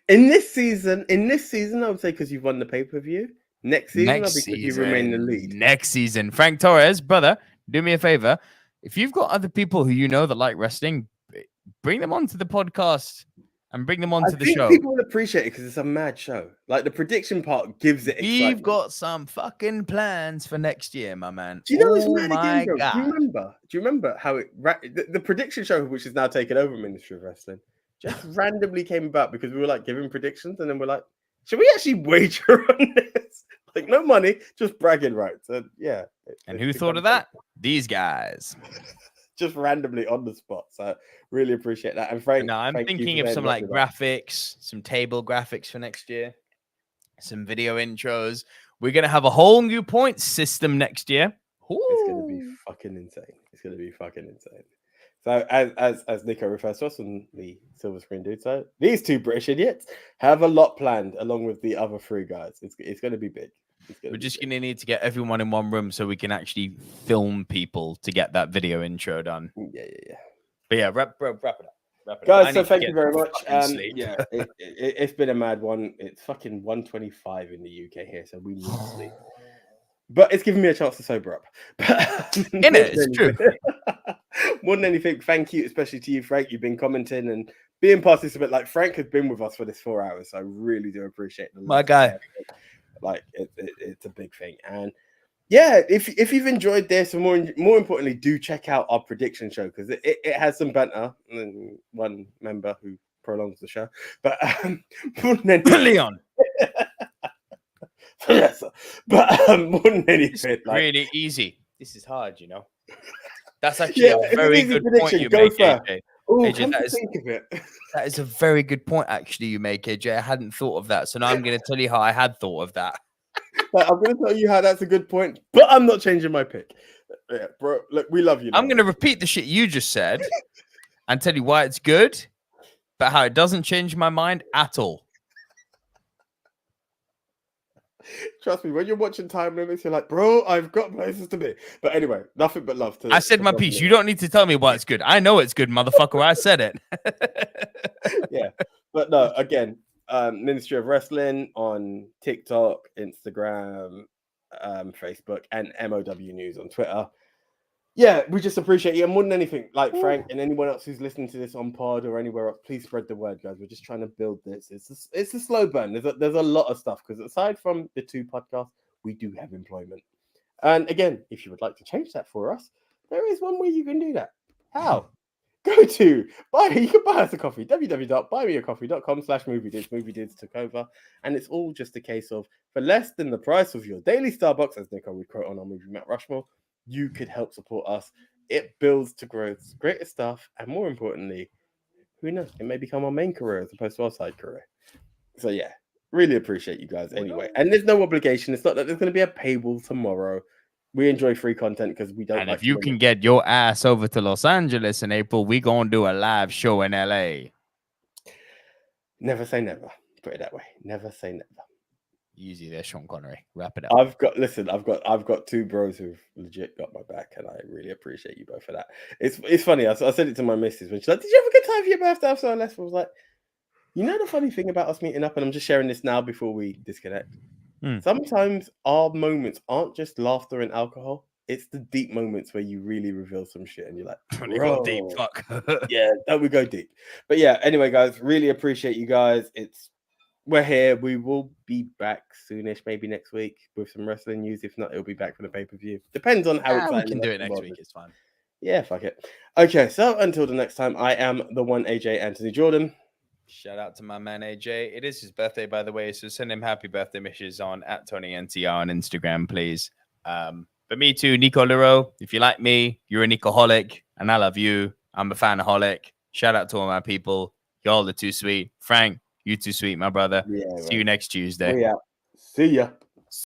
In this season, I would say because you've won the pay-per-view. Next season, because you remain in the lead. Next season. Frank Torres, brother, do me a favor. If you've got other people who you know that like wrestling, bring them onto the podcast and bring them onto the show. People will appreciate it because it's a mad show. Like the prediction part gives it excitement. We've got some fucking plans for next year, my man. Do you know it's mad again, bro? Do you remember how the prediction show, which has now taken over Ministry of Wrestling, just randomly came about because we were like giving predictions, and then we're like, should we actually wager on this? Like no money, just bragging rights. And yeah. And who thought of that? These guys. Just randomly on the spot. So really appreciate that. And Frank, no, I'm thinking of some like graphics, some table graphics for next year, some video intros. We're gonna have a whole new points system next year. Ooh. It's gonna be fucking insane. So as Nico refers to us on the Silver Screen Dude, so these 2 British idiots have a lot planned along with the other 3 guys. It's gonna be big. We're just going to need to get everyone in one room so we can actually film people to get that video intro done. Yeah. But yeah, wrap it up. Guys, so thank you very much. Yeah, it's been a mad one. It's fucking 1:25 in the UK here, so we need to sleep. But it's given me a chance to sober up. It's true. More than anything, thank you, especially to you, Frank. You've been commenting and being participant. Like Frank has been with us for this 4 hours, so I really do appreciate it. My guy. Like it's a big thing, and yeah, if you've enjoyed this, and more importantly, do check out our prediction show because it has some banter and one member who prolongs the show, but Leon. Yes, but more than anything, it's really easy. This is hard, you know. That's actually a very good point you make, AJ. Ooh, AJ, think of it. That is a very good point, actually, you make, AJ. I hadn't thought of that. So now I'm going to tell you how I had thought of that. Like, I'm going to tell you how that's a good point, but I'm not changing my pick. Yeah, bro, look, we love you. I'm going to repeat the shit you just said and tell you why it's good, but how it doesn't change my mind at all. Trust me, when you're watching Time Limits, you're like, bro, I've got places to be. But anyway, nothing but love to. I said my piece. You don't need to tell me why it's good. I know it's good, motherfucker. I said it. Yeah, but no, again, Ministry of Wrestling on TikTok, Instagram, Facebook, and MOW News on Twitter. Yeah, we just appreciate you. And more than anything, like Frank and anyone else who's listening to this on pod or anywhere else, please spread the word, guys. We're just trying to build this. It's a slow burn. There's a lot of stuff because aside from the 2 podcasts, we do have employment. And again, if you would like to change that for us, there is one way you can do that. How? Go to you can buy us a coffee, www.buymeacoffee.com/moviedids. Moviedids took over, and it's all just a case of for less than the price of your daily Starbucks, as Nico would quote on our movie Mount Rushmore, you could help support us. It builds to growth, greater stuff, and more importantly, who knows, it may become our main career as opposed to our side career. So yeah, really appreciate you guys anyway. And there's no obligation. It's not that there's going to be a paywall tomorrow. We enjoy free content because we don't. And if you can get your ass over to Los Angeles in April, we gonna do a live show in LA. Never say never. Put it that way. Never say never. Easy there, Sean Connery. Wrap it up. I've got 2 bros who've legit got my back, and I really appreciate you both for that. It's funny. I said it to my missus when she's like, "Did you have a good time for your birthday?" So I was like, you know, the funny thing about us meeting up, and I'm just sharing this now before we disconnect. Sometimes our moments aren't just laughter and alcohol. It's the deep moments where you really reveal some shit and you're like, bro, deep, fuck. Yeah, that we go deep. But yeah, anyway, guys, really appreciate you guys. We're here. We will be back soonish, maybe next week with some wrestling news. If not, it'll be back for the pay-per-view. Depends on how we can do it next week. It's fine. Yeah, fuck it. Okay, so until the next time, I am the one AJ Anthony Jordan. Shout out to my man AJ. It is his birthday, by the way, so send him happy birthday wishes on @TonyNTR on Instagram, please. But me too, Nico Leroux. If you like me, you're a Nicoholic, and I love you. I'm a fanaholic. Shout out to all my people. Y'all are too sweet. Frank, you too sweet, my brother. Yeah, see you next Tuesday. See ya.